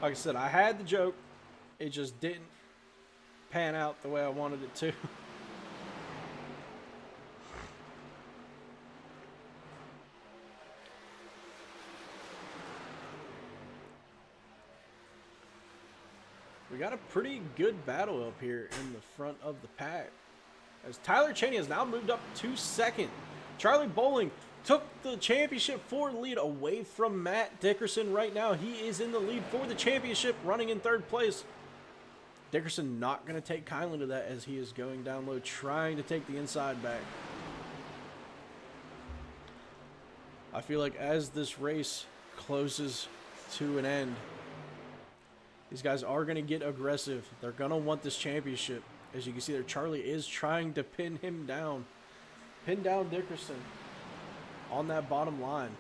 Like I said, I had the joke. It just didn't pan out the way I wanted it to. We got a pretty good battle up here in the front of the pack, as Tyler Cheney has now moved up to second. Charlie Bowling took the championship 4 lead away from Matt Dickerson. Right now, he is in the lead for the championship, running in 3rd place. Dickerson not going to take kindly to that, as he is going down low, trying to take the inside back. I feel like as this race closes to an end, these guys are going to get aggressive. They're going to want this championship. As you can see there, Charlie is trying to pin him down. Pin down Dickerson on that bottom line.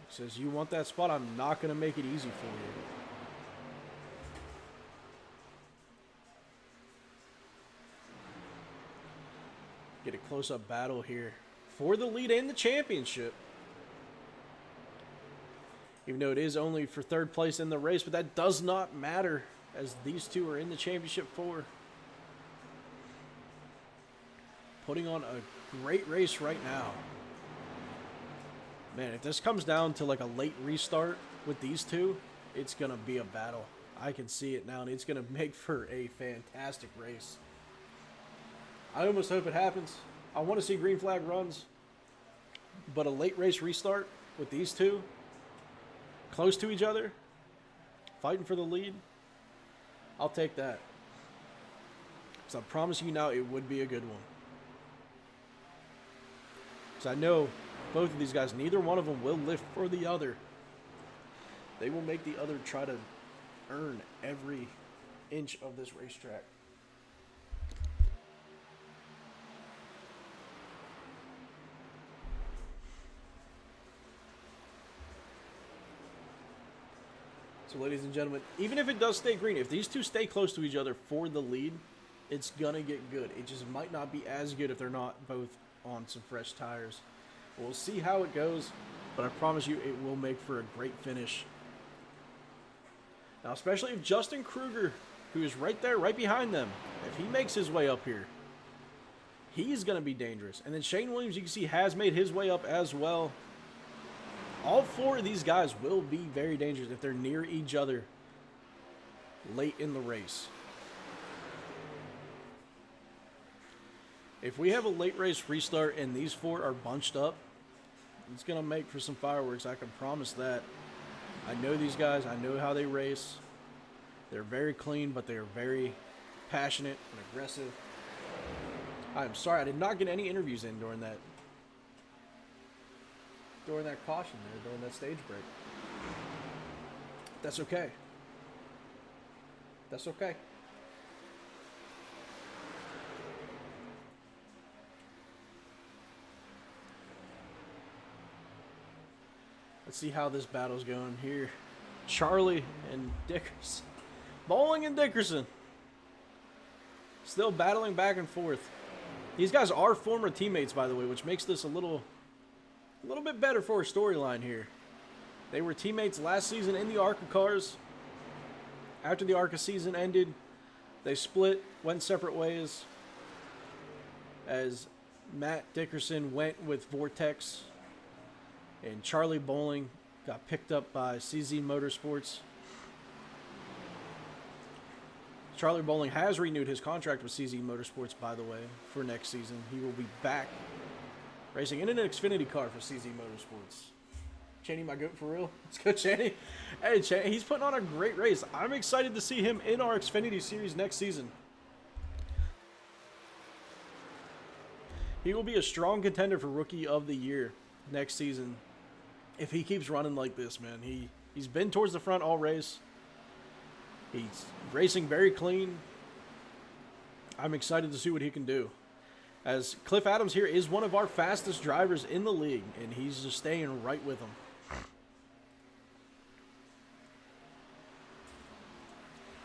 He says, you want that spot? I'm not going to make it easy for you. Get a close-up battle here for the lead and the championship. Even though it is only for 3rd place in the race, but that does not matter, as these two are in the championship 4. Putting on a great race right now. Man, if this comes down to like a late restart with these two, it's going to be a battle. I can see it now, and it's going to make for a fantastic race. I almost hope it happens. I want to see green flag runs, but a late race restart with these two close to each other, fighting for the lead, I'll take that. So I promise you now, it would be a good one. Because I know both of these guys, neither one of them will live for the other. They will make the other try to earn every inch of this racetrack. So, ladies and gentlemen, even if it does stay green, if these two stay close to each other for the lead, it's going to get good. It just might not be as good if they're not both on some fresh tires. We'll see how it goes, but I promise you it will make for a great finish. Now, especially if Justin Kruger, who is right there, right behind them, if he makes his way up here, he's going to be dangerous. And then Shane Williams, you can see, has made his way up as well. All 4 of these guys will be very dangerous if they're near each other late in the race. If we have a late race restart and these 4 are bunched up, it's going to make for some fireworks. I can promise that. I know these guys. I know how they race. They're very clean, but they are very passionate and aggressive. I'm sorry, I did not get any interviews in during that during that caution there, during that stage break. That's okay. That's okay. Let's see how this battle's going here. Charlie and Dickerson. Bowling and Dickerson. Still battling back and forth. These guys are former teammates, by the way, which makes this a little bit better for a storyline here. They were teammates last season in the ARCA cars. After the ARCA season ended, they split, went separate ways, as Matt Dickerson went with Vortex, and Charlie Bowling got picked up by CZ Motorsports. Charlie Bowling has renewed his contract with CZ Motorsports, by the way, for next season. He will be back racing in an Xfinity car for CZ Motorsports. Chaney, my goat for real. Let's go, Chaney. Hey, Chaney, he's putting on a great race. I'm excited to see him in our Xfinity series next season. He will be a strong contender for Rookie of the Year next season if he keeps running like this, man. He's been towards the front all race. He's racing very clean. I'm excited to see what he can do. As Cliff Adams here is one of our fastest drivers in the league, and he's just staying right with him.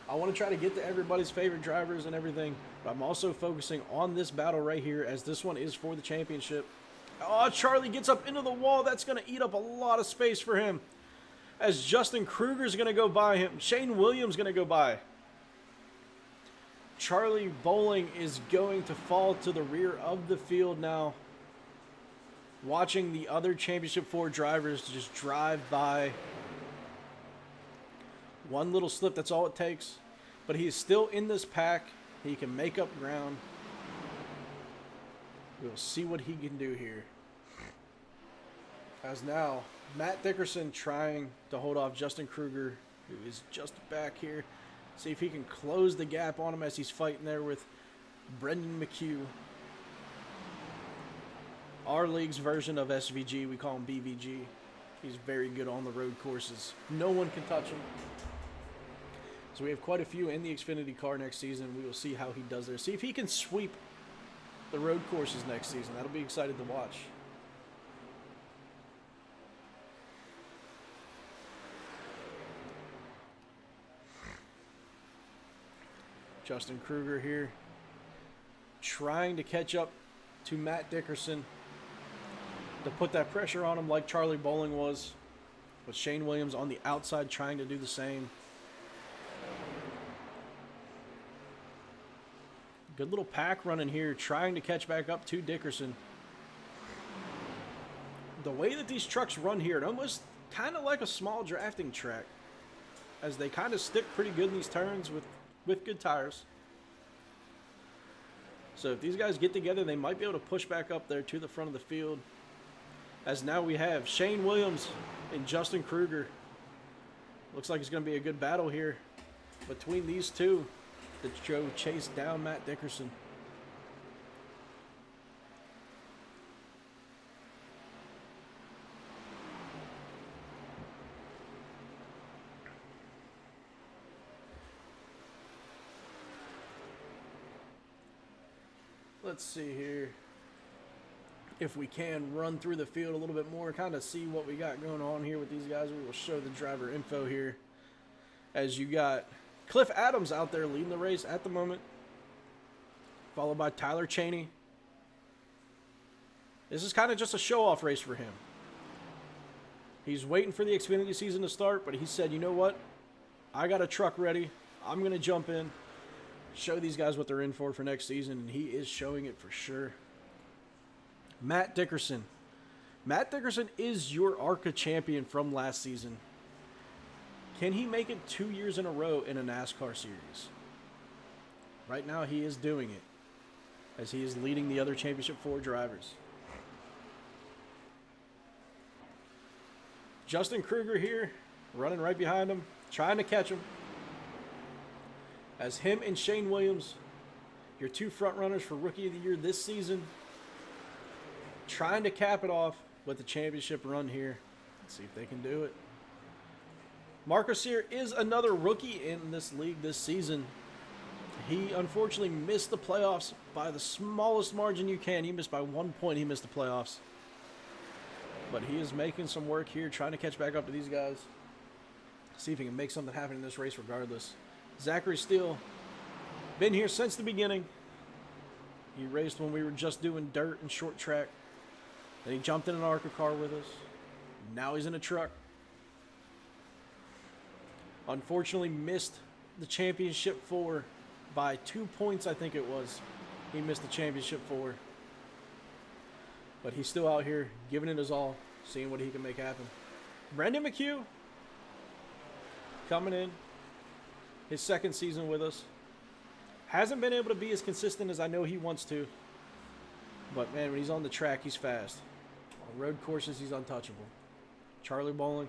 I want to try to get to everybody's favorite drivers and everything, but I'm also focusing on this battle right here, as this one is for the championship. Oh, Charlie gets up into the wall. That's going to eat up a lot of space for him, as Justin Kruger's going to go by him. Shane Williams going to go by. Charlie Bowling is going to fall to the rear of the field now, watching the other Championship 4 drivers just drive by. One little slip, that's all it takes. But he's still in this pack. He can make up ground. We'll see what he can do here. As now, Matt Dickerson trying to hold off Justin Kruger, who is just back here. See if he can close the gap on him as he's fighting there with Brendan McHugh. Our league's version of SVG, we call him BVG. He's very good on the road courses. No one can touch him. So we have quite a few in the Xfinity car next season. We will see how he does there. See if he can sweep the road courses next season. That'll be exciting to watch. Justin Kruger here, trying to catch up to Matt Dickerson to put that pressure on him like Charlie Bowling was, with Shane Williams on the outside trying to do the same. Good little pack running here, trying to catch back up to Dickerson. The way that these trucks run here, it almost kind of like a small drafting track, as they kind of stick pretty good in these turns with good tires. So if these guys get together, they might be able to push back up there to the front of the field. As now we have Shane Williams and Justin Kruger. Looks like it's going to be a good battle here between these two to Joe chase down Matt Dickerson. Let's see here if we can run through the field a little bit more, kind of see what we got going on here with these guys. We will show the driver info here, as you got Cliff Adams out there leading the race at the moment, followed by Tyler Chaney. This is kind of just a show-off race for him. He's waiting for the Xfinity season to start, but he said, you know what? I got a truck ready. I'm going to jump in, show these guys what they're in for next season, and he is showing it for sure. Matt Dickerson. Matt Dickerson is your ARCA champion from last season. Can he make it 2 years in a row in a NASCAR series? Right now he is doing it, as he is leading the other Championship 4 drivers. Justin Kruger here, running right behind him, trying to catch him. As him and Shane Williams, your two front runners for Rookie of the Year this season, trying to cap it off with the championship run here. Let's see if they can do it. Marcus here is another rookie in this league this season. He unfortunately missed the playoffs by the smallest margin you can. He missed by 1 point. He missed the playoffs. But he is making some work here, trying to catch back up to these guys. See if he can make something happen in this race regardless. Zachary Steele, been here since the beginning. He raced when we were just doing dirt and short track. Then he jumped in an ARCA car with us. Now he's in a truck. Unfortunately missed the championship 4 by 2 points, I think it was. He missed the championship 4. But he's still out here giving it his all, seeing what he can make happen. Brendan McHugh coming in. His second season with us. Hasn't been able to be as consistent as I know he wants to. But man, when he's on the track, he's fast. On road courses, he's untouchable. Charlie Bowling.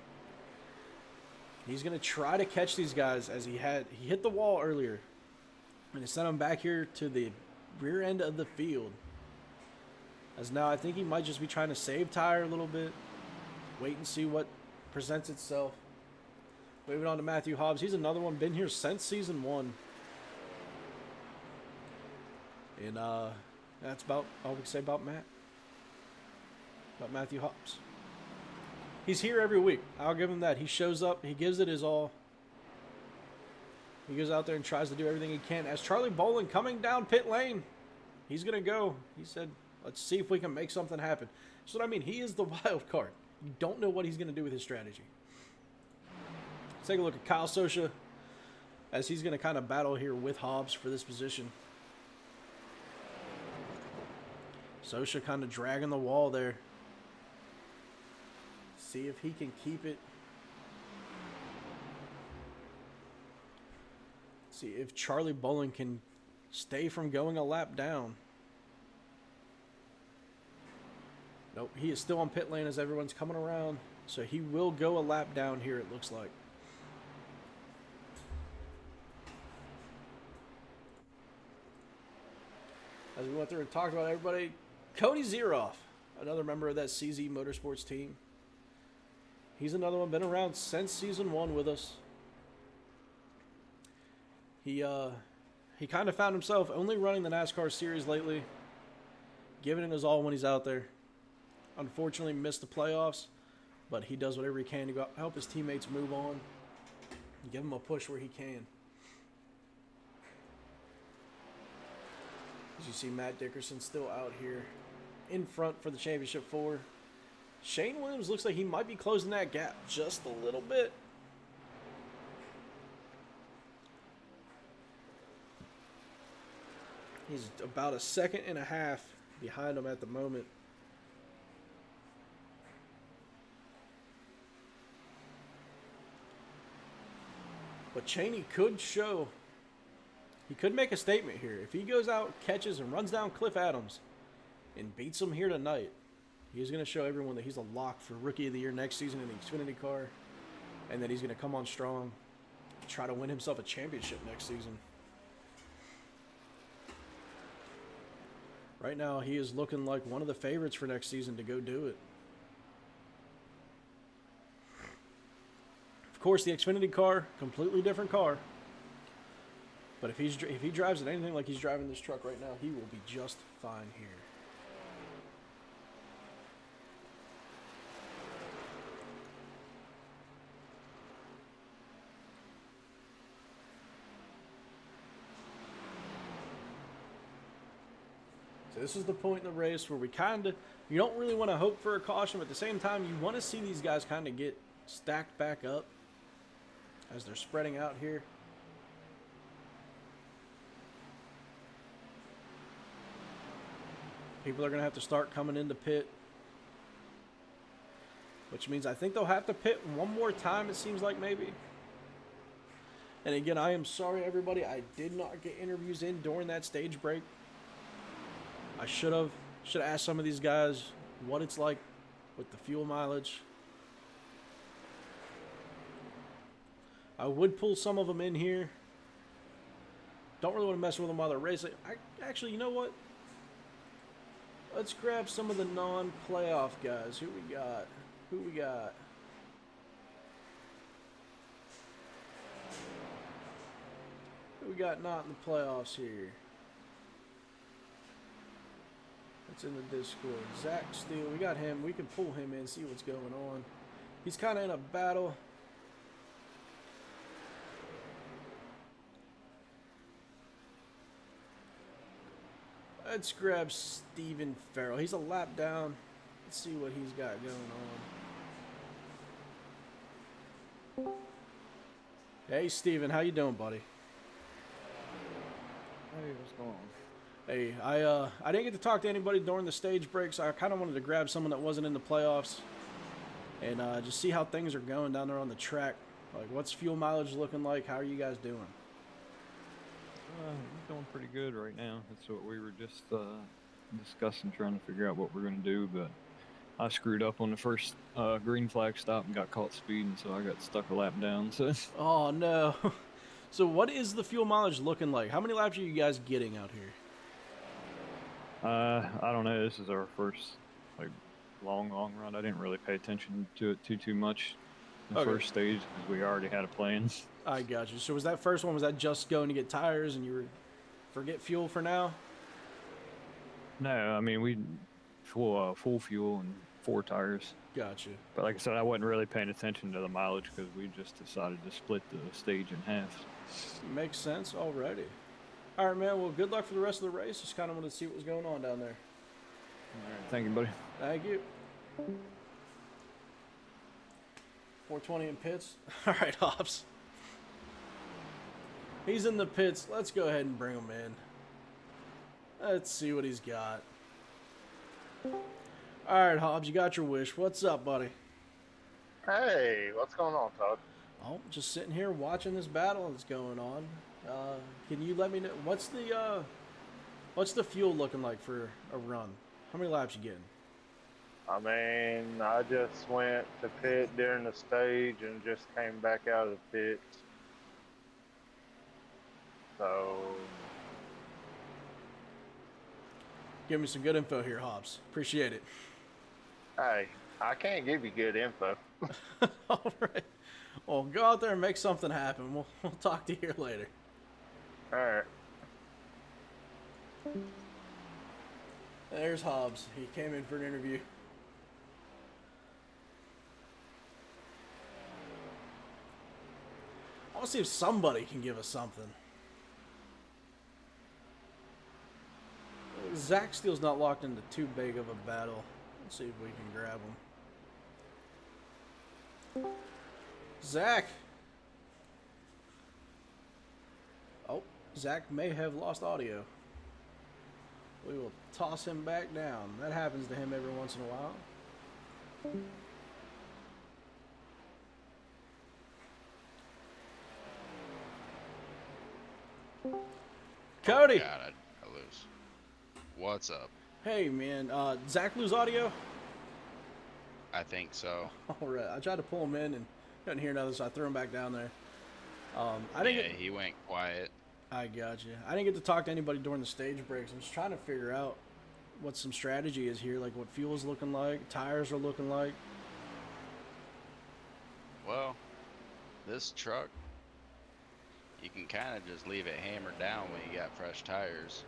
He's going to try to catch these guys as he hit the wall earlier. And it sent him back here to the rear end of the field. As now I think he might just be trying to save tire a little bit. Wait and see what presents itself. Moving on to Matthew Hobbs. He's another one. Been here since season 1. And that's about all we can say about Matt. About Matthew Hobbs. He's here every week. I'll give him that. He shows up. He gives it his all. He goes out there and tries to do everything he can. As Charlie Bowling coming down pit lane. He's going to go. He said, let's see if we can make something happen. That's what I mean. He is the wild card. You don't know what he's going to do with his strategy. Let's take a look at Kyle Sosha as he's going to kind of battle here with Hobbs for this position. Sosha kind of dragging the wall there. See if he can keep it. See if Charlie Bowling can stay from going a lap down. Nope, he is still on pit lane as everyone's coming around. So he will go a lap down here, it looks like. As we went through and talked about everybody, Cody Zeroff, another member of that CZ Motorsports team. He's another one, been around since season 1 with us. He kind of found himself only running the NASCAR series lately, giving it his all when he's out there. Unfortunately missed the playoffs, but he does whatever he can to go help his teammates move on and give him a push where he can. As you see Matt Dickerson still out here in front for the championship 4. Shane Williams looks like he might be closing that gap just a little bit. He's about a second and a half behind him at the moment. But Cheney could show, he could make a statement here. If he goes out, catches, and runs down Cliff Adams and beats him here tonight, he's going to show everyone that he's a lock for Rookie of the Year next season in the Xfinity car, and that he's going to come on strong and try to win himself a championship next season. Right now, he is looking like one of the favorites for next season to go do it. Of course, the Xfinity car, completely different car. But if he drives it anything like he's driving this truck right now, he will be just fine here. So this is the point in the race where you don't really want to hope for a caution, but at the same time, you want to see these guys kind of get stacked back up as they're spreading out here. People are going to have to start coming into pit, which means I think they'll have to pit one more time, it seems like maybe. And again, I am sorry, everybody. I did not get interviews in during that stage break. I should have asked some of these guys what it's like with the fuel mileage. I would pull some of them in here. Don't really want to mess with them while they're racing. Actually, you know what? Let's grab some of the non-playoff guys. Who we got? Who we got? Who we got not in the playoffs here? It's in the Discord. Zach Steele. We got him. We can pull him in, see what's going on. He's kind of in a battle. Let's grab Steven Farrell. He's a lap down. Let's see what he's got going on. Hey, Steven. How you doing, buddy? Hey, what's going on? Hey, I didn't get to talk to anybody during the stage break, so I kind of wanted to grab someone that wasn't in the playoffs and just see how things are going down there on the track. Like, what's fuel mileage looking like? How are you guys doing? We're doing pretty good right now. That's what we were just discussing, trying to figure out what we're going to do, but I screwed up on the first green flag stop and got caught speeding, so I got stuck a lap down. So. Oh, no. So what is the fuel mileage looking like? How many laps are you guys getting out here? I don't know. This is our first like long run. I didn't really pay attention to it too much in the first stage because we already had a plan. I got you. So was that first one, was that just going to get tires and you were forget fuel for now? No, I mean we full fuel and 4 tires. Got you. But like I said, I wasn't really paying attention to the mileage because we just decided to split the stage in half. Makes sense already. All right, man. Well, good luck for the rest of the race. Just kind of wanted to see what was going on down there. All right, thank you, buddy. Thank you. 420 in pits. All right, Hobbs. He's in the pits. Let's go ahead and bring him in. Let's see what he's got. All right, Hobbs, you got your wish. What's up, buddy? Hey, what's going on, Todd? Oh, just sitting here watching this battle that's going on. Can you let me know what's the fuel looking like for a run? How many laps you getting? I mean, I just went to pit during the stage and just came back out of the pits. So, Give me some good info here, Hobbs. Appreciate it. hey, I can't give you good info. All right. Well, go out there and make something happen. We'll talk to you here later. All right. There's Hobbs. He came in for an interview. I want to see if somebody can give us something. Zach Steele's not locked into too big of a battle. Let's see if we can grab him. Zach! Oh, Zach may have lost audio. We will toss him back down. That happens to him every once in a while. Cody! Oh God, I lose. What's up? Hey, man. Zach lose audio? I think so. All right. I tried to pull him in and couldn't hear nothing, so I threw him back down there. I didn't He went quiet. I got you. I didn't get to talk to anybody during the stage breaks. I'm just trying to figure out what some strategy is here, like what fuel's looking like, tires are looking like. Well, this truck, you can kind of just leave it hammered down when you got fresh tires.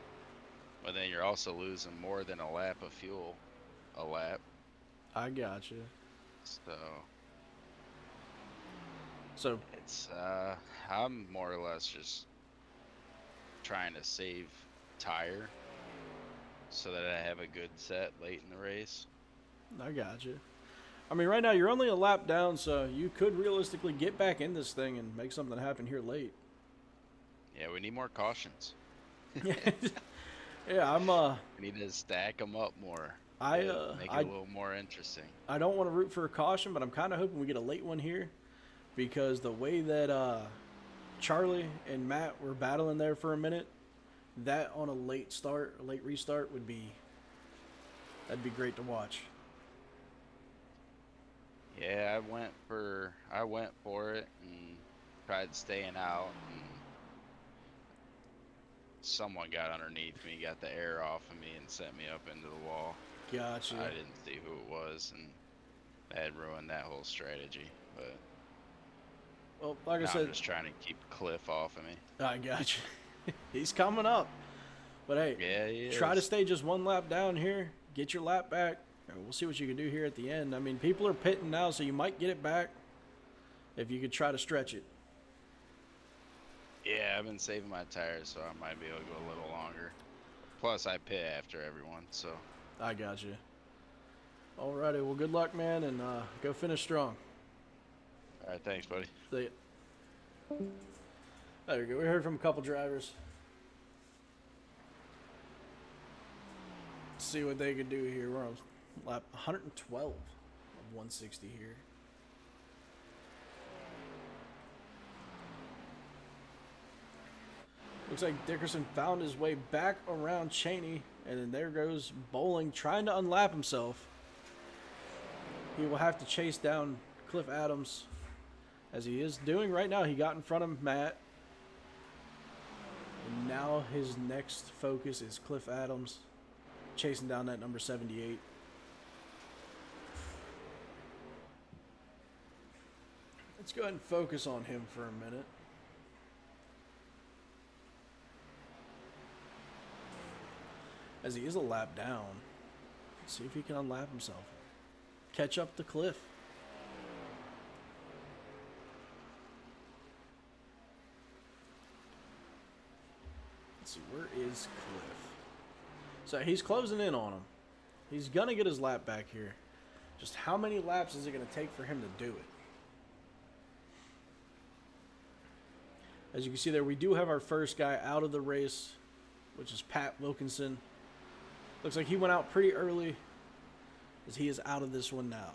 But then you're also losing more than a lap of fuel a lap. I got you. So It's, I'm more or less just trying to save tire so that I have a good set late in the race. I got you. I mean, right now you're only a lap down, so you could realistically get back in this thing and make something happen here late. Yeah, we need more cautions. Yeah, We need to stack them up more. make it a little more interesting. I don't want to root for a caution, but I'm kind of hoping we get a late one here, because the way that Charlie and Matt were battling there for a minute, that on a late restart that'd be great to watch. Yeah, I went for it and tried staying out and someone got underneath me, got the air off of me, and sent me up into the wall. Gotcha. I didn't see who it was, and that had ruined that whole strategy. But Well, like I now said, I'm just trying to keep Cliff off of me. I got you. He's coming up. But hey, Yeah, he try to is. stay just one lap down here. Get your lap back. And we'll see what you can do here at the end. I mean, people are pitting now, so you might get it back if you could try to stretch it. Yeah, I've been saving my tires, so I might be able to go a little longer. Plus, I pit after everyone, so. I got you. Alrighty, well, good luck, man, and go finish strong. All right, thanks, buddy. See ya. There you go. We heard from a couple drivers. See what they could do here. We're on lap 112 of 160 here. Looks like Dickerson found his way back around Cheney, and then there goes Bowling trying to unlap himself. He will have to chase down Cliff Adams, as he is doing right now. He got in front of Matt, and now his next focus is Cliff Adams, chasing down that number 78. Let's go ahead and focus on him for a minute. As he is a lap down. Let's see if he can unlap himself. Catch up to Cliff. Let's see, where is Cliff? So he's closing in on him. He's going to get his lap back here. Just how many laps is it going to take for him to do it? As you can see there, we do have our first guy out of the race, which is Pat Wilkinson. Looks like he went out pretty early, as he is out of this one now.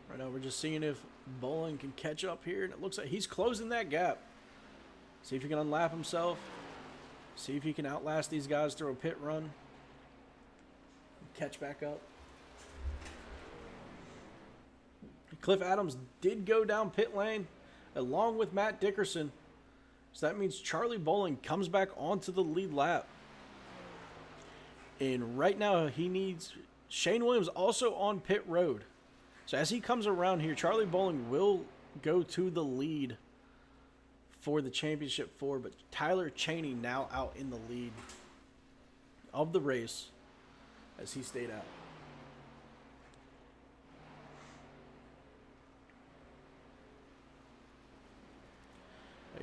Right now we're just seeing if Bowling can catch up here, and it looks like he's closing that gap. See if he can unlap himself. See if he can outlast these guys through a pit run. Catch back up. Cliff Adams did go down pit lane along with Matt Dickerson. So that means Charlie Bowling comes back onto the lead lap. And right now he needs Shane Williams also on pit road. So as he comes around here, Charlie Bowling will go to the lead for the championship 4. But Tyler Cheney now out in the lead of the race as he stayed out.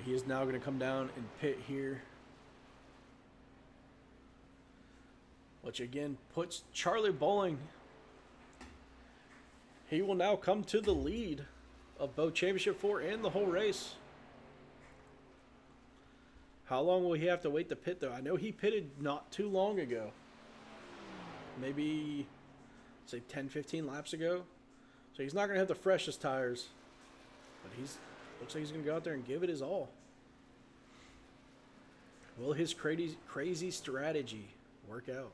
He is now going to come down and pit here, which again puts Charlie Bowling. He will now come to the lead of both Championship 4 and the whole race. How long will he have to wait to pit, though? I know he pitted not too long ago. Maybe, say, 10, 15 laps ago. So he's not going to have the freshest tires. But looks like he's going to go out there and give it his all. Will his crazy strategy work out?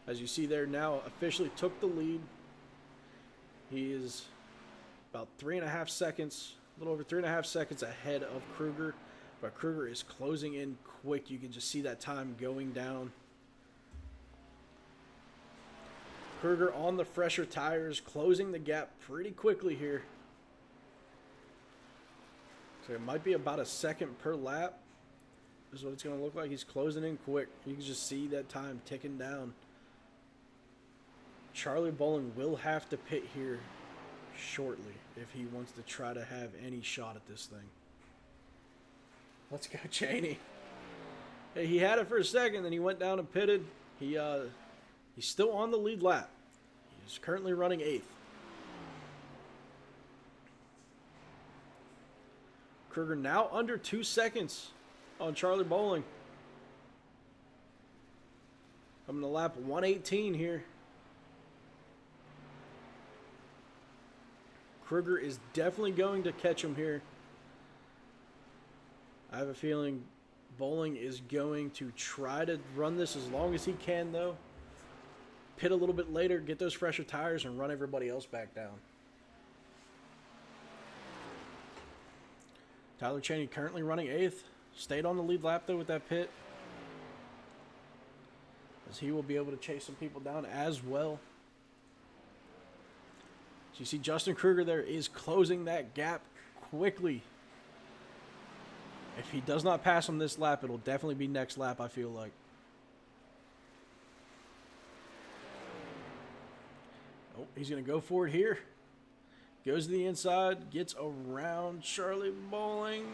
As you see there now, officially took the lead. He is about 3.5 seconds, a little over 3.5 seconds ahead of Kruger. But Kruger is closing in quick. You can just see that time going down. Kruger on the fresher tires, closing the gap pretty quickly here. So it might be about a second per lap is what it's going to look like. He's closing in quick. You can just see that time ticking down. Charlie Bowling will have to pit here shortly if he wants to try to have any shot at this thing. Let's go, Cheney. Hey, he had it for a second, then he went down and pitted. He's still on the lead lap. He's currently running 8th. Kruger now under 2 seconds on Charlie Bowling. Coming to lap 118 here. Kruger is definitely going to catch him here. I have a feeling Bowling is going to try to run this as long as he can, though. Pit a little bit later, get those fresher tires, and run everybody else back down. Tyler Cheney currently running 8th. Stayed on the lead lap, though, with that pit, as he will be able to chase some people down as well. So you see Justin Kruger there is closing that gap quickly. If he does not pass him this lap, it'll definitely be next lap, I feel like. Oh, he's going to go for it here. Goes to the inside, gets around Charlie Bowling,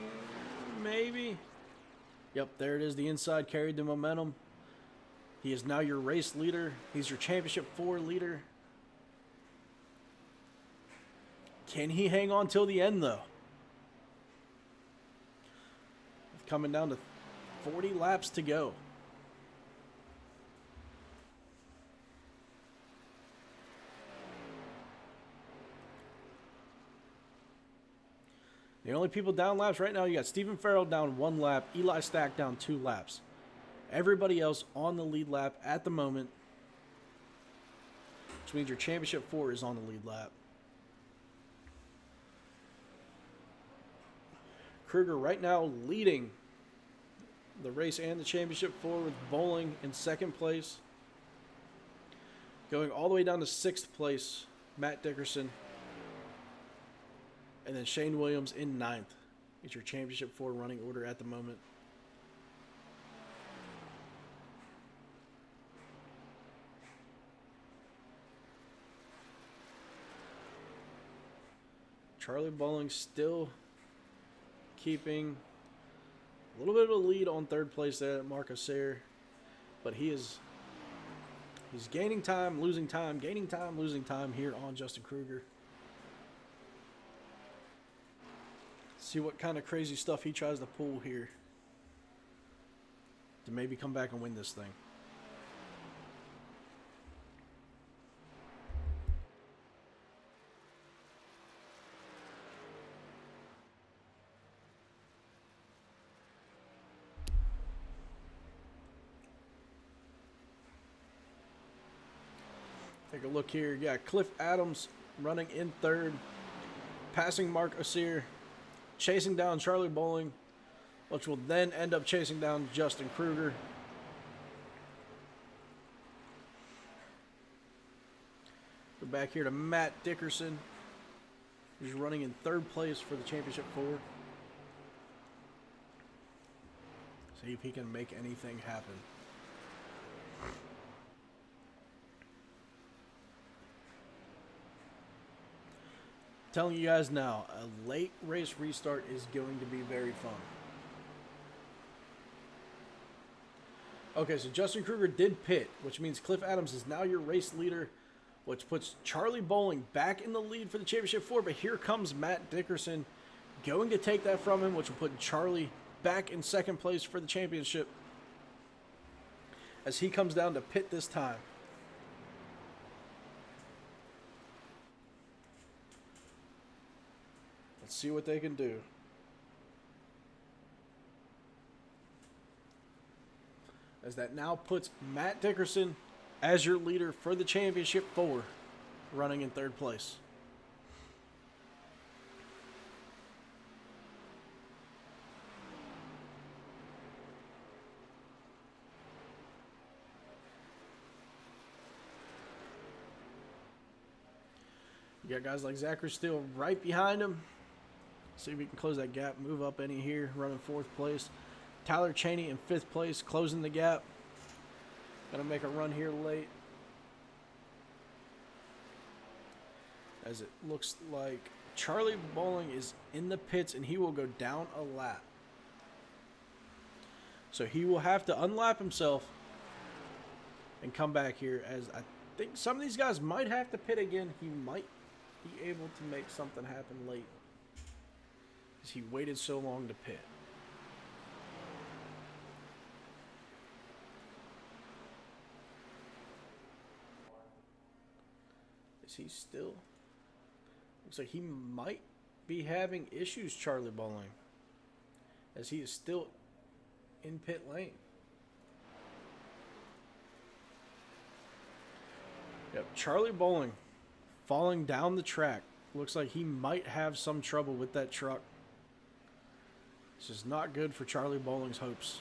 maybe. Yep, there it is. The inside carried the momentum. He is now your race leader. He's your Championship 4 leader. Can he hang on till the end, though? Coming down to 40 laps to go. The only people down laps right now, you got Stephen Farrell down 1 lap, Eli Stack down 2 laps. Everybody else on the lead lap at the moment, which means your Championship 4 is on the lead lap. Kruger right now leading the race and the Championship 4 with Bowling in 2nd place. Going all the way down to 6th place, Matt Dickerson. And then Shane Williams in 9th. It's your Championship 4 running order at the moment. Charlie Bowling still keeping a little bit of a lead on 3rd place there at Marcus Sayre. But he's gaining time, losing time, gaining time, losing time here on Justin Kruger. See what kind of crazy stuff he tries to pull here to maybe come back and win this thing. Take a look here. Yeah, Cliff Adams running in 3rd, passing Mark Osir, chasing down Charlie Bowling, which will then end up chasing down Justin Kruger. Go back here to Matt Dickerson, who's running in 3rd place for the Championship 4. See if he can make anything happen. Telling you guys now, a late race restart is going to be very fun. Okay, so Justin Kruger did pit, which means Cliff Adams is now your race leader, which puts Charlie Bowling back in the lead for the Championship 4. But here comes Matt Dickerson going to take that from him, which will put Charlie back in 2nd place for the championship as he comes down to pit this time. Let's see what they can do. As that now puts Matt Dickerson as your leader for the Championship 4, running in 3rd place. You got guys like Zachary Steele right behind him. See if we can close that gap, move up any here, running 4th place. Tyler Cheney in 5th place, closing the gap. Gonna make a run here late. As it looks like Charlie Bowling is in the pits and he will go down a lap. So he will have to unlap himself and come back here, as I think some of these guys might have to pit again. He might be able to make something happen late, because he waited so long to pit. Is he still? Looks like he might be having issues, Charlie Bowling, as he is still in pit lane. Yep, Charlie Bowling falling down the track. Looks like he might have some trouble with that truck. This is not good for Charlie Bowling's hopes.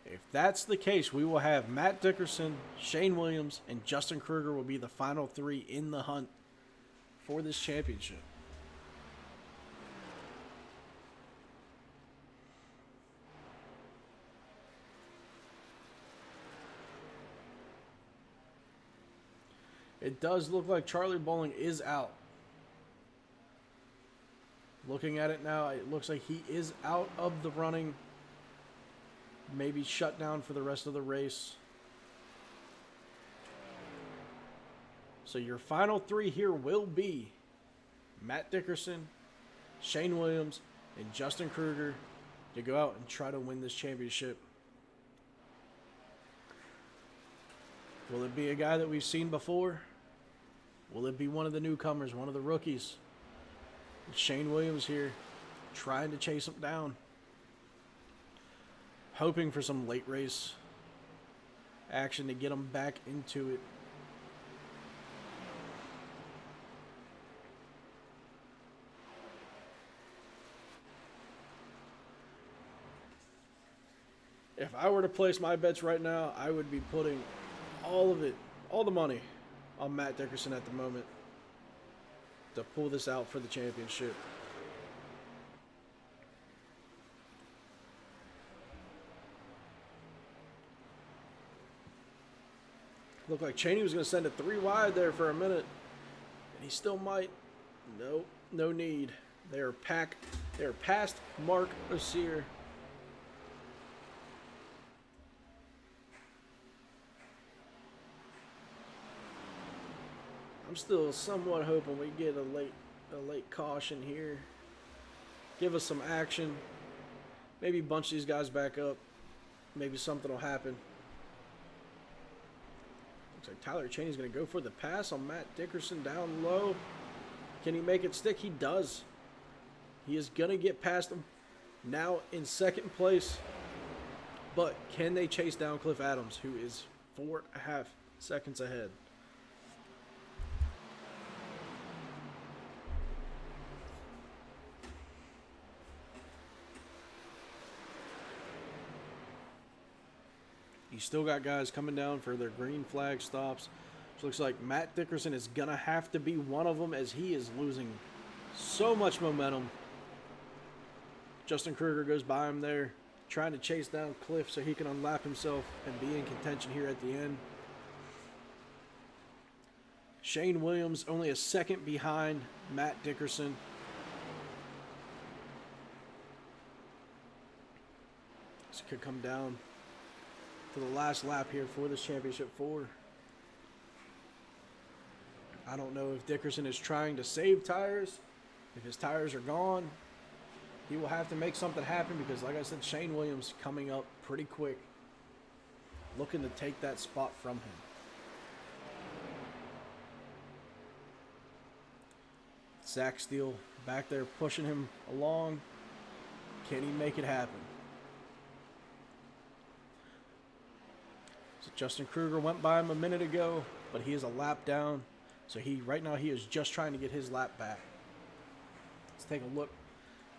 If that's the case, we will have Matt Dickerson, Shane Williams, and Justin Kruger will be the final 3 in the hunt for this championship. It does look like Charlie Bowling is out. Looking at it now, it looks like he is out of the running. Maybe shut down for the rest of the race. So your final 3 here will be Matt Dickerson, Shane Williams, and Justin Kruger to go out and try to win this championship. Will it be a guy that we've seen before? Will it be one of the newcomers, one of the rookies? Shane Williams here, trying to chase him down. Hoping for some late race action to get him back into it. If I were to place my bets right now, I would be putting all of it, all the money on Matt Dickerson at the moment to pull this out for the championship. Looked like Cheney was going to send it 3 wide there for a minute, and he still might. Nope, no need. They are past Mark Osir. I'm still somewhat hoping we get a late caution here. Give us some action. Maybe bunch these guys back up. Maybe something will happen. Looks like Tyler Cheney's going to go for the pass on Matt Dickerson down low. Can he make it stick? He does. He is going to get past him. Now in second place. But can they chase down Cliff Adams, who is 4.5 seconds ahead? You still got guys coming down for their green flag stops. So looks like Matt Dickerson is going to have to be one of them, as he is losing so much momentum. Justin Kruger goes by him there, trying to chase down Cliff so he can unlap himself and be in contention here at the end. Shane Williams only a second behind Matt Dickerson. This could come down to the last lap here for this championship 4. I don't know if Dickerson is trying to save tires. If his tires are gone, he will have to make something happen, because like I said, Shane Williams coming up pretty quick, looking to take that spot from him. Zach Steele back there pushing him along. Can he make it happen? So Justin Kruger went by him a minute ago, but he is a lap down. So right now he is just trying to get his lap back. Let's take a look,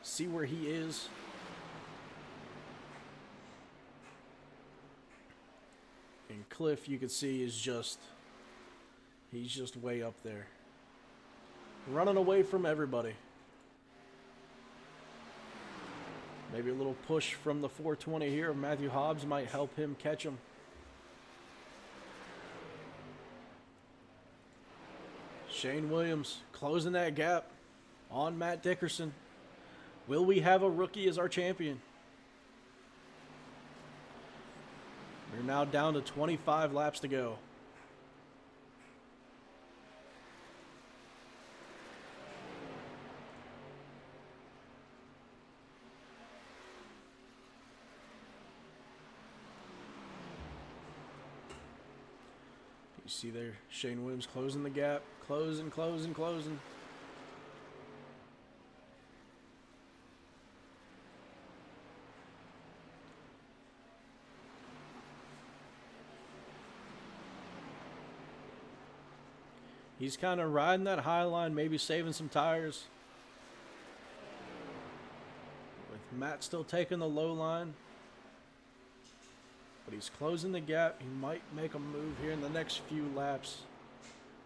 see where he is. And Cliff, you can see, he's just way up there, running away from everybody. Maybe a little push from the 420 here of Matthew Hobbs might help him catch him. Shane Williams closing that gap on Matt Dickerson. Will we have a rookie as our champion? We're now down to 25 laps to go. You see there, Shane Williams closing the gap. Closing. He's kind of riding that high line, maybe saving some tires. With Matt still taking the low line. But he's closing the gap. He might make a move here in the next few laps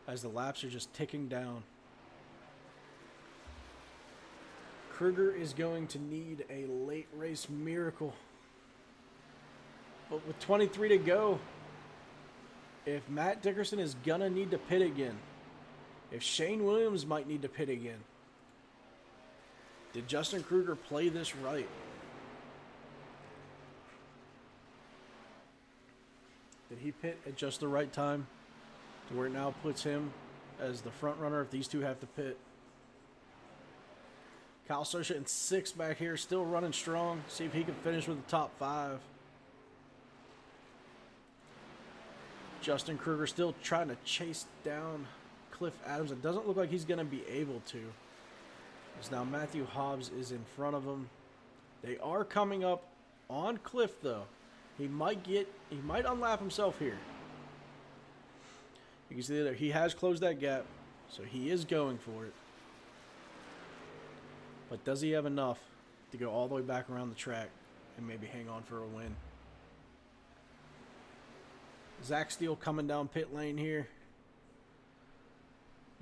as the laps are just ticking down. Kruger is going to need a late race miracle. But with 23 to go, if Matt Dickerson is going to need to pit again, if Shane Williams might need to pit again, did Justin Kruger play this right? Did he pit at just the right time to where it now puts him as the front runner if these two have to pit? Kyle Sersha in 6th back here, still running strong. See if he can finish with the top 5. Justin Kruger still trying to chase down Cliff Adams. It doesn't look like he's going to be able to. As now Matthew Hobbs is in front of him. They are coming up on Cliff though. He might unlap himself here. You can see that he has closed that gap, so he is going for it. But does he have enough to go all the way back around the track and maybe hang on for a win? Zach Steele coming down pit lane here.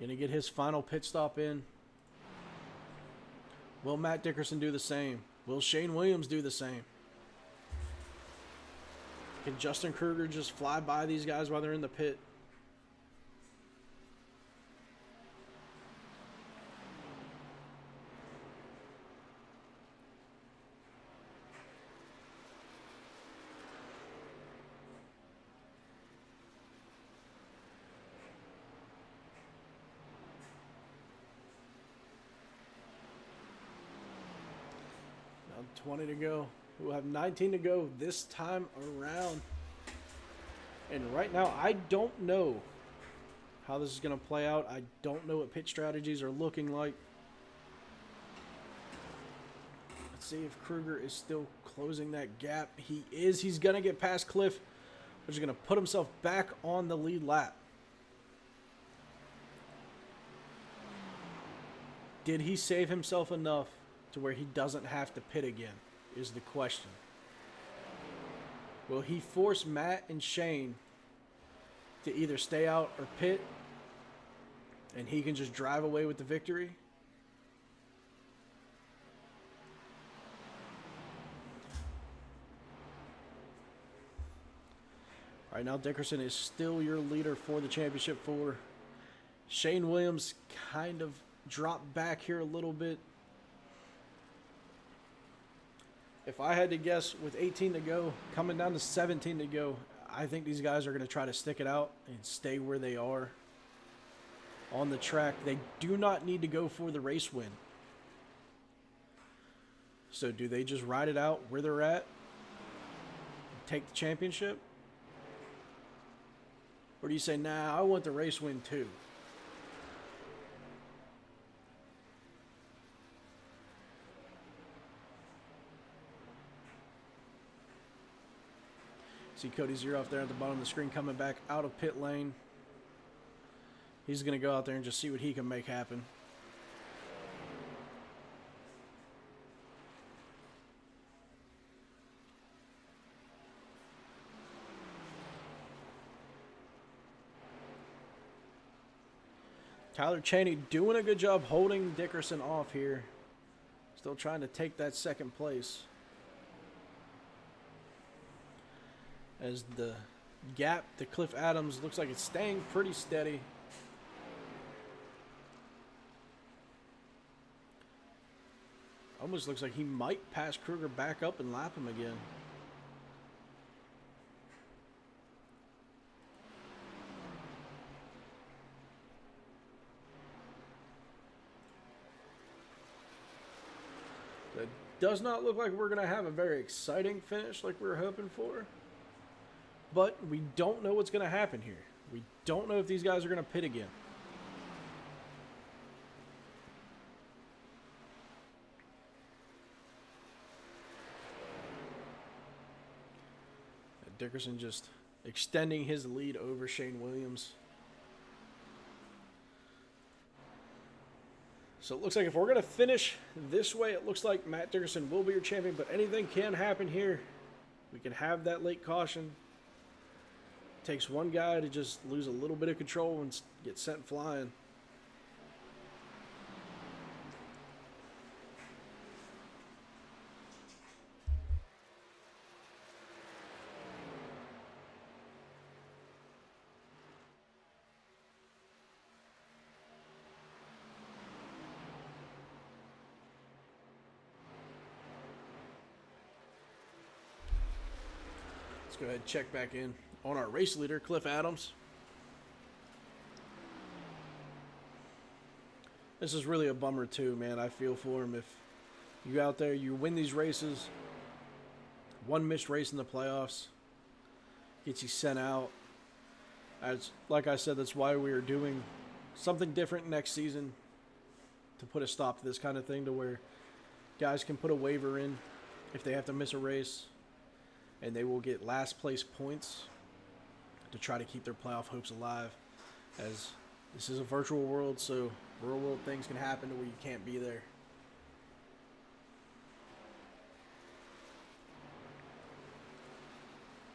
Gonna get his final pit stop in. Will Matt Dickerson do the same? Will Shane Williams do the same? Can Justin Kruger just fly by these guys while they're in the pit? Now 20 to go. We'll have 19 to go this time around. And right now, I don't know how this is going to play out. I don't know what pit strategies are looking like. Let's see if Kruger is still closing that gap. He is. He's going to get past Cliff, which is going to put himself back on the lead lap. Did he save himself enough to where he doesn't have to pit again, is the question. Will he force Matt and Shane to either stay out or pit, and he can just drive away with the victory? All right, now Dickerson is still your leader for the championship four. Shane Williams kind of dropped back here a little bit. If I had to guess, with 18 to go, coming down to 17 to go, I think these guys are going to try to stick it out and stay where they are on the track. They do not need to go for the race win. So do they just ride it out where they're at, take the championship? Or do you say, nah, I want the race win too? See Cody Zero off there at the bottom of the screen coming back out of pit lane. He's going to go out there and just see what he can make happen. Tyler Cheney doing a good job holding Dickerson off here. Still trying to take that second place. As the gap to Cliff Adams looks like it's staying pretty steady. Almost looks like he might pass Kruger back up and lap him again. That does not look like we're going to have a very exciting finish like we were hoping for. But we don't know what's going to happen here. We don't know if these guys are going to pit again. Dickerson just extending his lead over Shane Williams. So it looks like if we're going to finish this way, it looks like Matt Dickerson will be your champion, but anything can happen here. We can have that late caution. Takes one guy to just lose a little bit of control and get sent flying. Let's go ahead and check back in on our race leader, Cliff Adams. This is really a bummer too, man. I feel for him. If you out there, you win these races, one missed race in the playoffs gets you sent out. As like I said, that's why we are doing something different next season to put a stop to this kind of thing, to where guys can put a waiver in if they have to miss a race, and they will get last place points to try to keep their playoff hopes alive, as this is a virtual world, so real world things can happen to where you can't be there.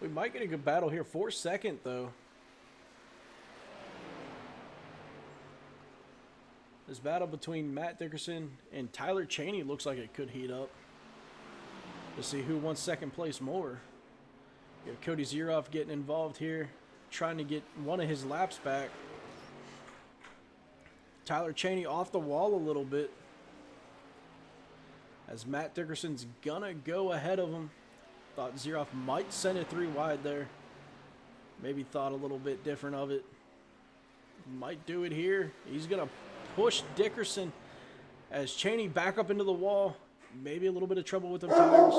We might get a good battle here for second, though. This battle between Matt Dickerson and Tyler Chaney looks like it could heat up. Let's see who wants second place more. You have Cody Zeroff getting involved here, trying to get one of his laps back. Tyler Chaney off the wall a little bit, as Matt Dickerson's gonna go ahead of him. Thought Zeroff might send it 3 wide there. Maybe thought a little bit different of it. Might do it here. He's gonna push Dickerson as Chaney back up into the wall. Maybe a little bit of trouble with them tires.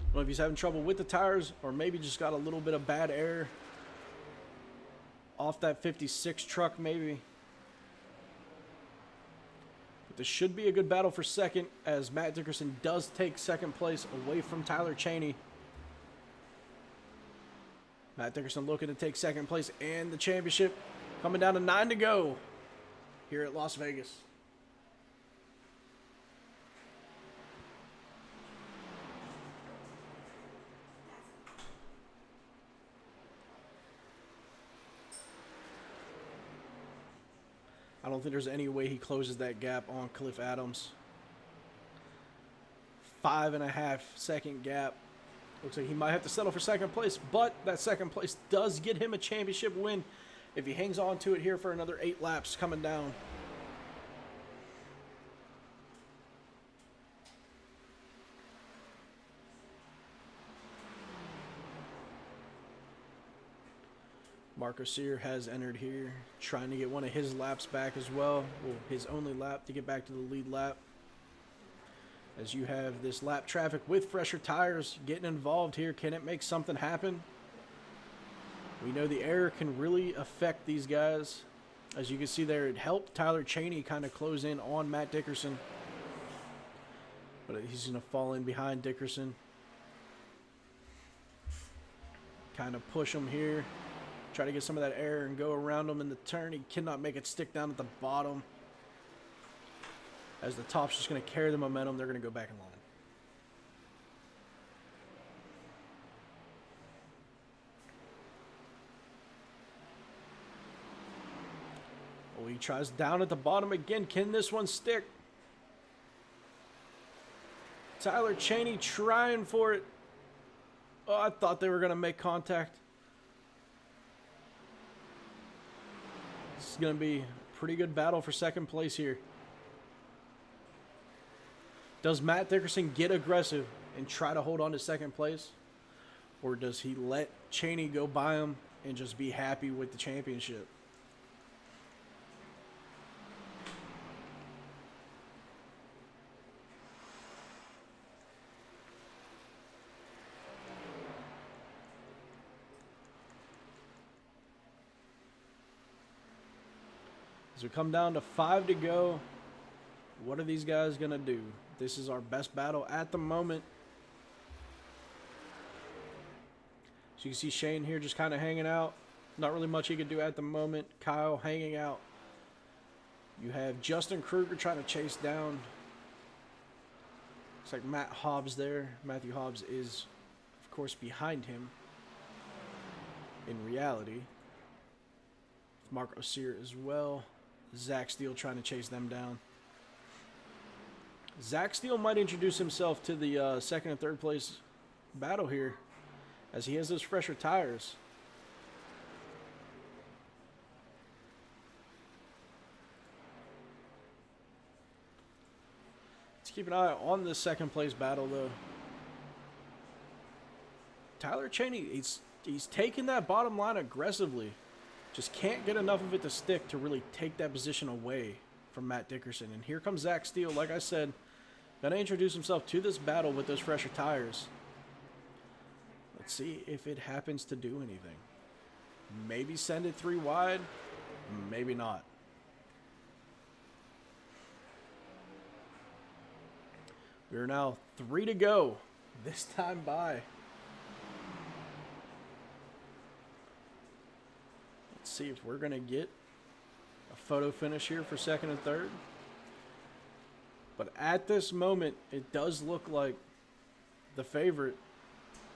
I don't know if he's having trouble with the tires, or maybe just got a little bit of bad air off that 56 truck maybe. But this should be a good battle for second, as Matt Dickerson does take second place away from Tyler Chaney. Matt Dickerson looking to take second place and the championship, coming down to 9 to go here at Las Vegas. I don't think there's any way he closes that gap on Cliff Adams. 5.5 second gap. Looks like he might have to settle for second place, but that second place does get him a championship win if he hangs on to it here for another 8 laps coming down. Marco Sear has entered here, trying to get one of his laps back as well. Well, his only lap to get back to the lead lap. As you have this lap traffic with fresher tires getting involved here, can it make something happen? We know the air can really affect these guys. As you can see there, it helped Tyler Chaney kind of close in on Matt Dickerson. But he's going to fall in behind Dickerson. Kind of push him here. Try to get some of that air and go around him in the turn. He cannot make it stick down at the bottom. As the top's just going to carry the momentum, they're going to go back in line. Oh, he tries down at the bottom again. Can this one stick? Tyler Chaney trying for it. Oh, I thought they were going to make contact. This is going to be a pretty good battle for second place here. Does Matt Dickerson get aggressive and try to hold on to second place? Or does he let Chaney go by him and just be happy with the championship? As we come down to 5 to go, what are these guys going to do? This is our best battle at the moment. So you can see Shane here just kind of hanging out. Not really much he can do at the moment. Kyle hanging out. You have Justin Kruger trying to chase down. Looks like Matt Hobbs there. Matthew Hobbs is, of course, behind him in reality. Mark Osier as well. Zach Steele trying to chase them down. Zach Steele might introduce himself to the second and third place battle here, as he has those fresher tires. Let's keep an eye on this second place battle, though. Tyler Cheney, he's taking that bottom line aggressively. Just can't get enough of it to stick to really take that position away from Matt Dickerson. And here comes Zach Steele, like I said, going to introduce himself to this battle with those fresher tires. Let's see if it happens to do anything. Maybe send it 3 wide, maybe not. We are now 3 to go, this time by. Let's see if we're going to get a photo finish here for second and third. But at this moment, it does look like the favorite,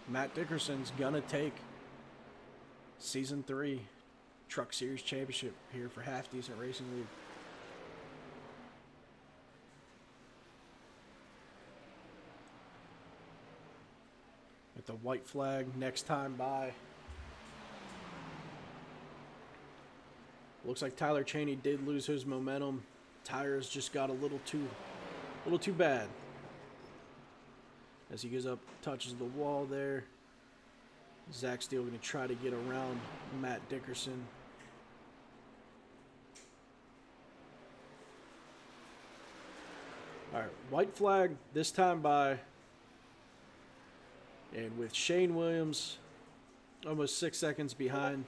Matt Dickerson's going to take Season 3 Truck Series Championship here for Half Decent Racing League. With the white flag next time by. Looks like Tyler Cheney did lose his momentum. Tires just got a little too bad. As he goes up, touches the wall there. Zach Steele going to try to get around Matt Dickerson. All right, white flag this time by. And with Shane Williams almost 6 seconds behind,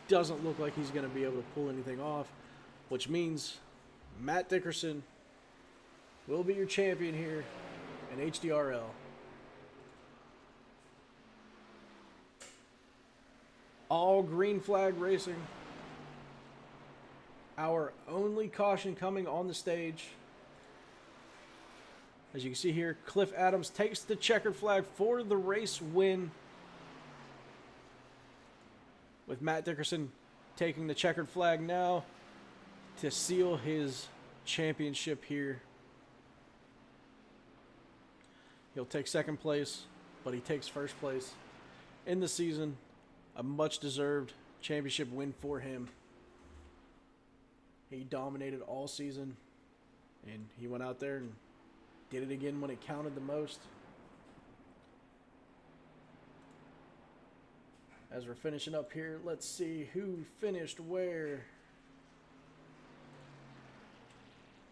doesn't look like he's going to be able to pull anything off, which means Matt Dickerson will be your champion here in HDRL. All green flag racing. Our only caution coming on the stage. As you can see here, Cliff Adams takes the checkered flag for the race win. With Matt Dickerson taking the checkered flag now to seal his championship here. He'll take second place, but he takes first place in the season. A much-deserved championship win for him. He dominated all season, and he went out there and did it again when it counted the most. As we're finishing up here, let's see who finished where.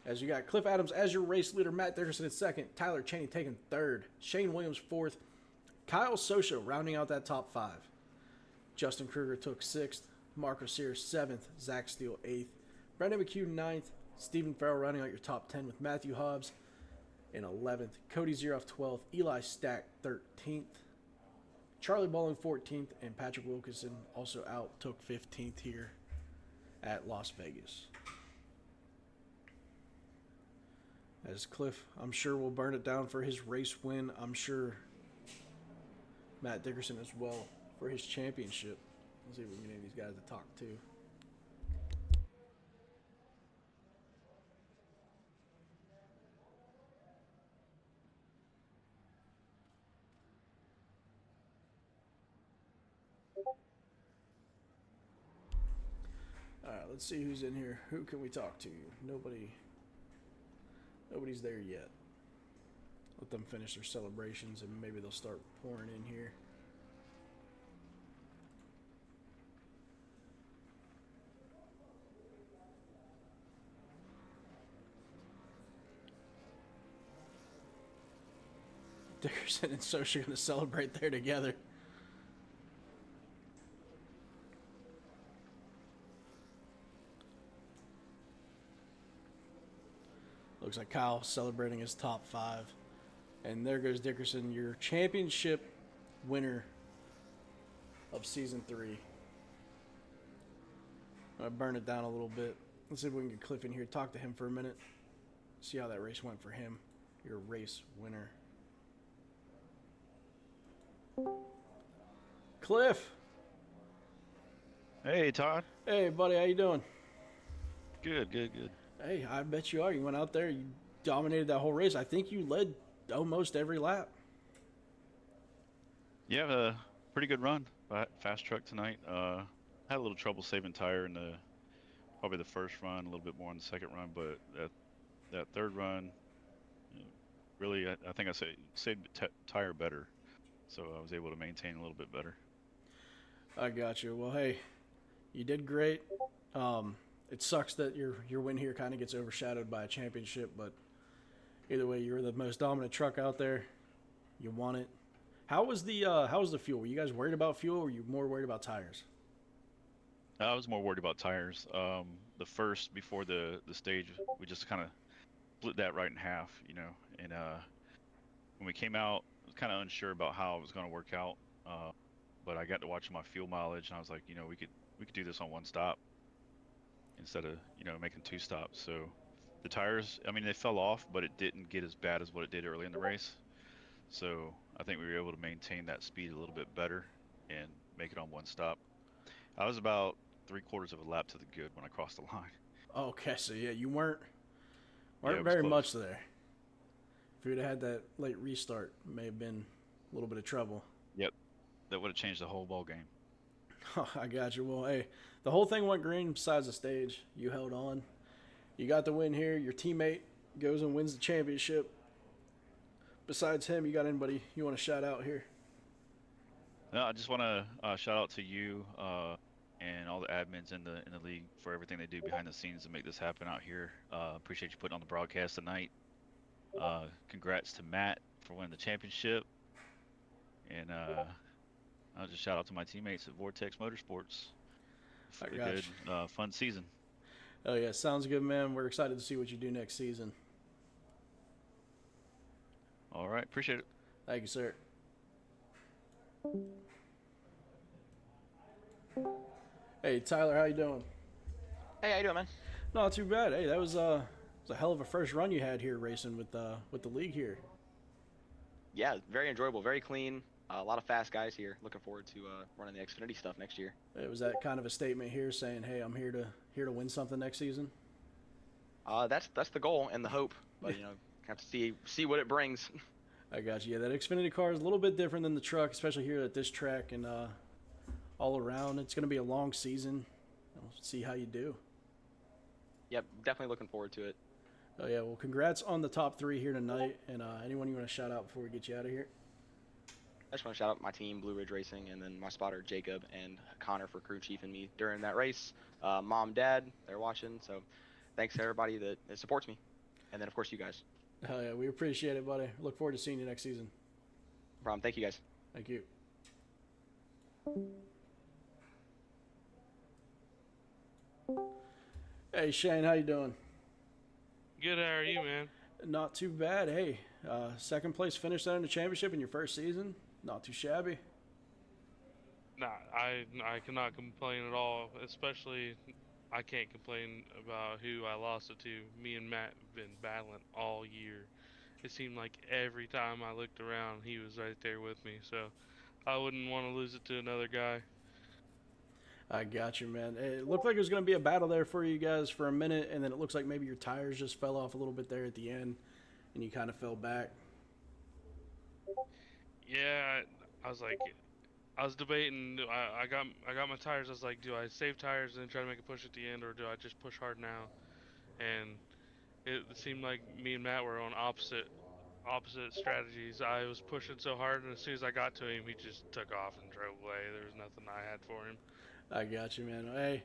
As you got Cliff Adams as your race leader, Matt Dickerson in second, Tyler Cheney taking third, Shane Williams fourth, Kyle Sosha rounding out that top 5. Justin Kruger took 6th, Marco Sears 7th, Zach Steele 8th, Brendan McHugh 9th, Stephen Farrell rounding out your top 10 with Matthew Hobbs in 11th, Cody Zeroff 12th, Eli Stack 13th, Charlie Bowling 14th, and Patrick Wilkinson also out, took 15th here at Las Vegas. As Cliff, I'm sure, will burn it down for his race win. I'm sure Matt Dickerson as well for his championship. Let's see if we can get any of these guys to talk to. All right, let's see who's in here. Who can we talk to? Nobody's there yet. Let them finish their celebrations and maybe they'll start pouring in here. Dickerson and Sosha going to celebrate there together. Looks like Kyle celebrating his top 5. And there goes Dickerson, your championship winner of Season 3. burn it down a little bit. Let's see if we can get Cliff in here. Talk to him for a minute. See how that race went for him. Your race winner. Cliff. Hey, Todd. Hey, buddy. How you doing? Good, good, good. Hey, I bet you are. You went out there. You dominated that whole race. I think you led almost every lap. Yeah, a pretty good run. Fast truck tonight. Had a little trouble saving tire in probably the first run, a little bit more in the second run, but that third run, really, I think I saved tire better, so I was able to maintain a little bit better. I got you. Well, hey, you did great. It sucks that your win here kind of gets overshadowed by a championship, but either way, you were the most dominant truck out there. You won it. How was the fuel? Were you guys worried about fuel, or were you more worried about tires? I was more worried about tires. The first before the stage, we just kind of split that right in half, and when we came out, I was kind of unsure about how it was going to work out. But I got to watch my fuel mileage, and I was like, we could do this on one stop instead of making two stops. So the tires, I mean, they fell off, but it didn't get as bad as what it did early in the race. So I think we were able to maintain that speed a little bit better and make it on one stop. I was about 3/4 of a lap to the good when I crossed the line. Okay, so yeah, you weren't Yeah, it was very close. much there. If you'd have had that late restart, it may have been a little bit of trouble. Yep, that would have changed the whole ball game. I got you. Well, hey, the whole thing went green besides the stage. You held on. You got the win here. Your teammate goes and wins the championship. Besides him, you got anybody you want to shout out here? No, I just want to shout out to you and all the admins in the league for everything they do behind the scenes to make this happen out here. Appreciate you putting on the broadcast tonight. Congrats to Matt for winning the championship, and I'll just shout out to my teammates at Vortex Motorsports for the good, fun season. Oh yeah, sounds good, man. We're excited to see what you do next season. All right, appreciate it. Thank you, sir. Hey, Tyler, how you doing? Hey, how you doing, man? Not too bad. Hey, that was a hell of a first run you had here racing with the league here. Yeah, very enjoyable, very clean. A lot of fast guys here. Looking forward to running the Xfinity stuff next year. It was that kind of a statement here saying, "Hey, I'm here to win something next season." That's the goal and the hope, but have to see what it brings. I got you. Yeah, that Xfinity car is a little bit different than the truck, especially here at this track and all around. It's going to be a long season. We'll see how you do. Yep, definitely looking forward to it. Oh yeah, well, congrats on the top 3 here tonight. And anyone you want to shout out before we get you out of here? I just want to shout out my team, Blue Ridge Racing, and then my spotter, Jacob, and Connor for crew chief and me during that race. Mom, Dad, they're watching, so thanks to everybody that supports me. And then, of course, you guys. Hell yeah, we appreciate it, buddy. Look forward to seeing you next season. No problem. Thank you, guys. Thank you. Hey, Shane, how you doing? Good, how are you, man? Not too bad. Hey, second place finish there in the championship in your first season. Not too shabby. Nah, I cannot complain at all. Especially, I can't complain about who I lost it to. Me and Matt have been battling all year. It seemed like every time I looked around, he was right there with me. So, I wouldn't want to lose it to another guy. I got you, man. It looked like it was going to be a battle there for you guys for a minute, and then it looks like maybe your tires just fell off a little bit there at the end, and you kind of fell back. Yeah, I was debating. I got my tires. I was like, do I save tires and try to make a push at the end, or do I just push hard now? And it seemed like me and Matt were on opposite strategies. I was pushing so hard, and as soon as I got to him, he just took off and drove away. There was nothing I had for him. I got you, man. Hey,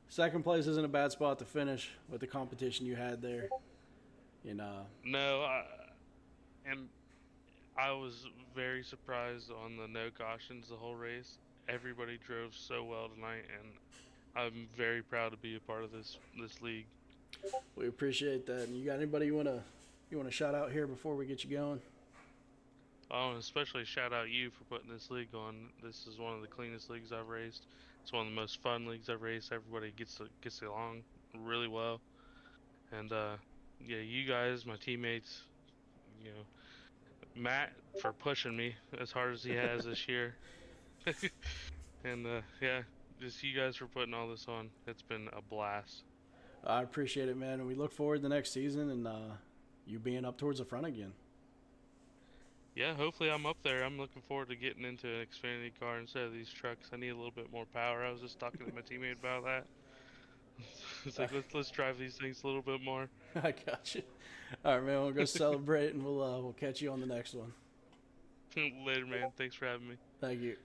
second place isn't a bad spot to finish with the competition you had there. No, and I was very surprised on the no cautions the whole race. Everybody drove so well tonight, and I'm very proud to be a part of this league. We appreciate that. And you got anybody you wanna shout out here before we get you going? I want to especially shout out you for putting this league on. This is one of the cleanest leagues I've raced. It's one of the most fun leagues I've raced. Everybody gets along really well, and yeah, you guys, my teammates, you know, Matt for pushing me as hard as he has this year, and yeah, just you guys for putting all this on. It's been a blast. I appreciate it, man, and we look forward to the next season and you being up towards the front again. Yeah, hopefully I'm up there. I'm looking forward to getting into an Xfinity car instead of these trucks. I need a little bit more power. I was just talking to my teammate about that. It's like let's drive these things a little bit more. I got you. All right, man. We'll go celebrate, and we'll catch you on the next one. Later, man. Thanks for having me. Thank you.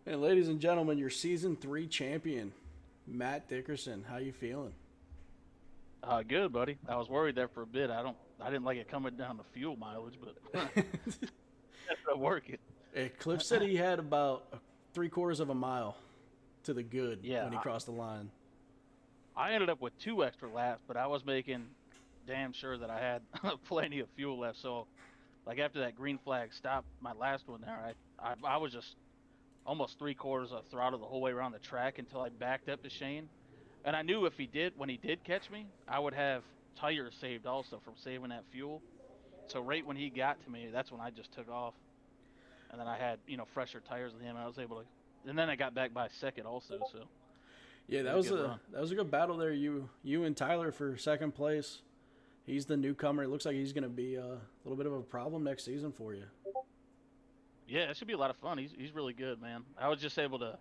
And ladies and gentlemen, your season 3 champion, Matt Dickerson. How you feeling? Good, buddy. I was worried there for a bit. I didn't like it coming down the fuel mileage, but that's working. Hey, Cliff said he had about 3/4 of a mile to the good Yeah, when he crossed the line. I ended up with 2 extra laps, but I was making damn sure that I had plenty of fuel left. So, like after that green flag stop, my last one there, I was just almost 3/4 of throttle the whole way around the track until I backed up to Shane. And I knew when he did catch me, I would have tires saved also from saving that fuel. So right when he got to me, that's when I just took off. And then I had, fresher tires than him. And I was able to, and then I got back by second also. So Yeah, that was a good battle there. You and Tyler for second place. He's the newcomer. It looks like he's going to be a little bit of a problem next season for you. yeah, it should be a lot of fun. He's really good, man. I was just able to,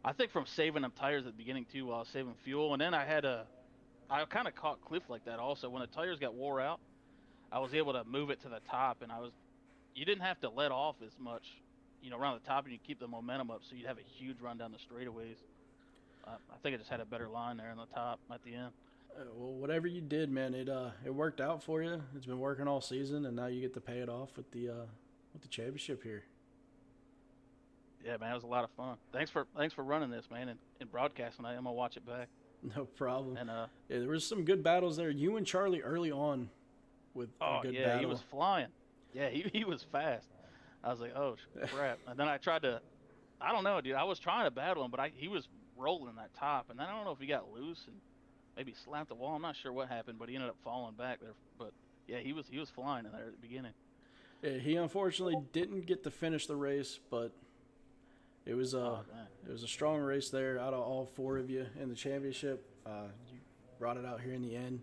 I think from saving them tires at the beginning too, while I was saving fuel, and then I kind of caught Cliff like that also. When the tires got wore out, I was able to move it to the top, and you didn't have to let off as much, around the top, and you keep the momentum up, so you'd have a huge run down the straightaways. I think I just had a better line there in the top at the end. Well, whatever you did, man, it worked out for you. It's been working all season, and now you get to pay it off with the championship here. Yeah, man, it was a lot of fun. Thanks for running this, man, and broadcasting. I'm gonna watch it back. No problem. And yeah, there was some good battles there. You and Charlie early on with a good battle. He was flying. Yeah, he was fast. I was like, oh crap. And then I tried to, I don't know, dude. I was trying to battle him, but he was rolling that top, and then I don't know if he got loose and maybe slapped the wall. I'm not sure what happened, but he ended up falling back there. But yeah, he was flying in there at the beginning. Yeah, he unfortunately didn't get to finish the race, but it was a strong race there out of all 4 of you in the championship. You brought it out here in the end.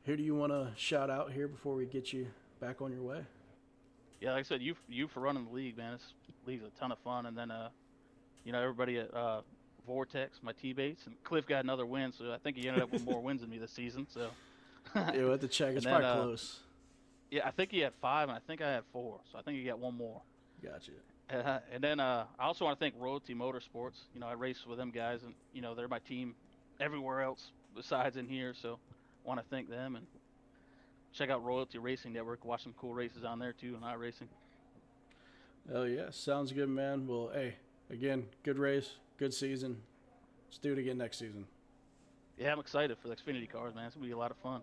Who do you want to shout out here before we get you back on your way? Yeah, like I said, you for running the league, man. This league's a ton of fun. And then, everybody at Vortex, my teammates, and Cliff got another win, so I think he ended up with more wins than me this season. So yeah, we'll have to check. It's probably close. Yeah, I think he had 5, and I think I had 4, so I think he got one more. Gotcha. And then I also want to thank Royalty Motorsports. I race with them guys, and they're my team everywhere else besides in here. So I want to thank them and check out Royalty Racing Network. Watch some cool races on there too, and iRacing. Oh yeah, sounds good, man. Well, hey, again, good race, good season. Let's do it again next season. Yeah, I'm excited for the Xfinity cars, man. It's gonna be a lot of fun.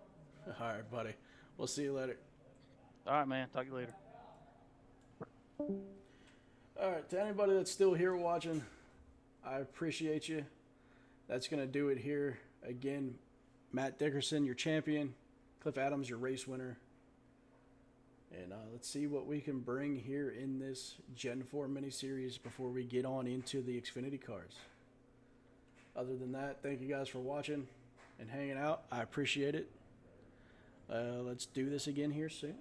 All right, buddy. We'll see you later. All right, man. Talk to you later. All right, to anybody that's still here watching, I appreciate you. That's going to do it here. Again, Matt Dickerson, your champion. Cliff Adams, your race winner. And let's see what we can bring here in this Gen 4 mini-series before we get on into the Xfinity cars. Other than that, thank you guys for watching and hanging out. I appreciate it. Let's do this again here soon.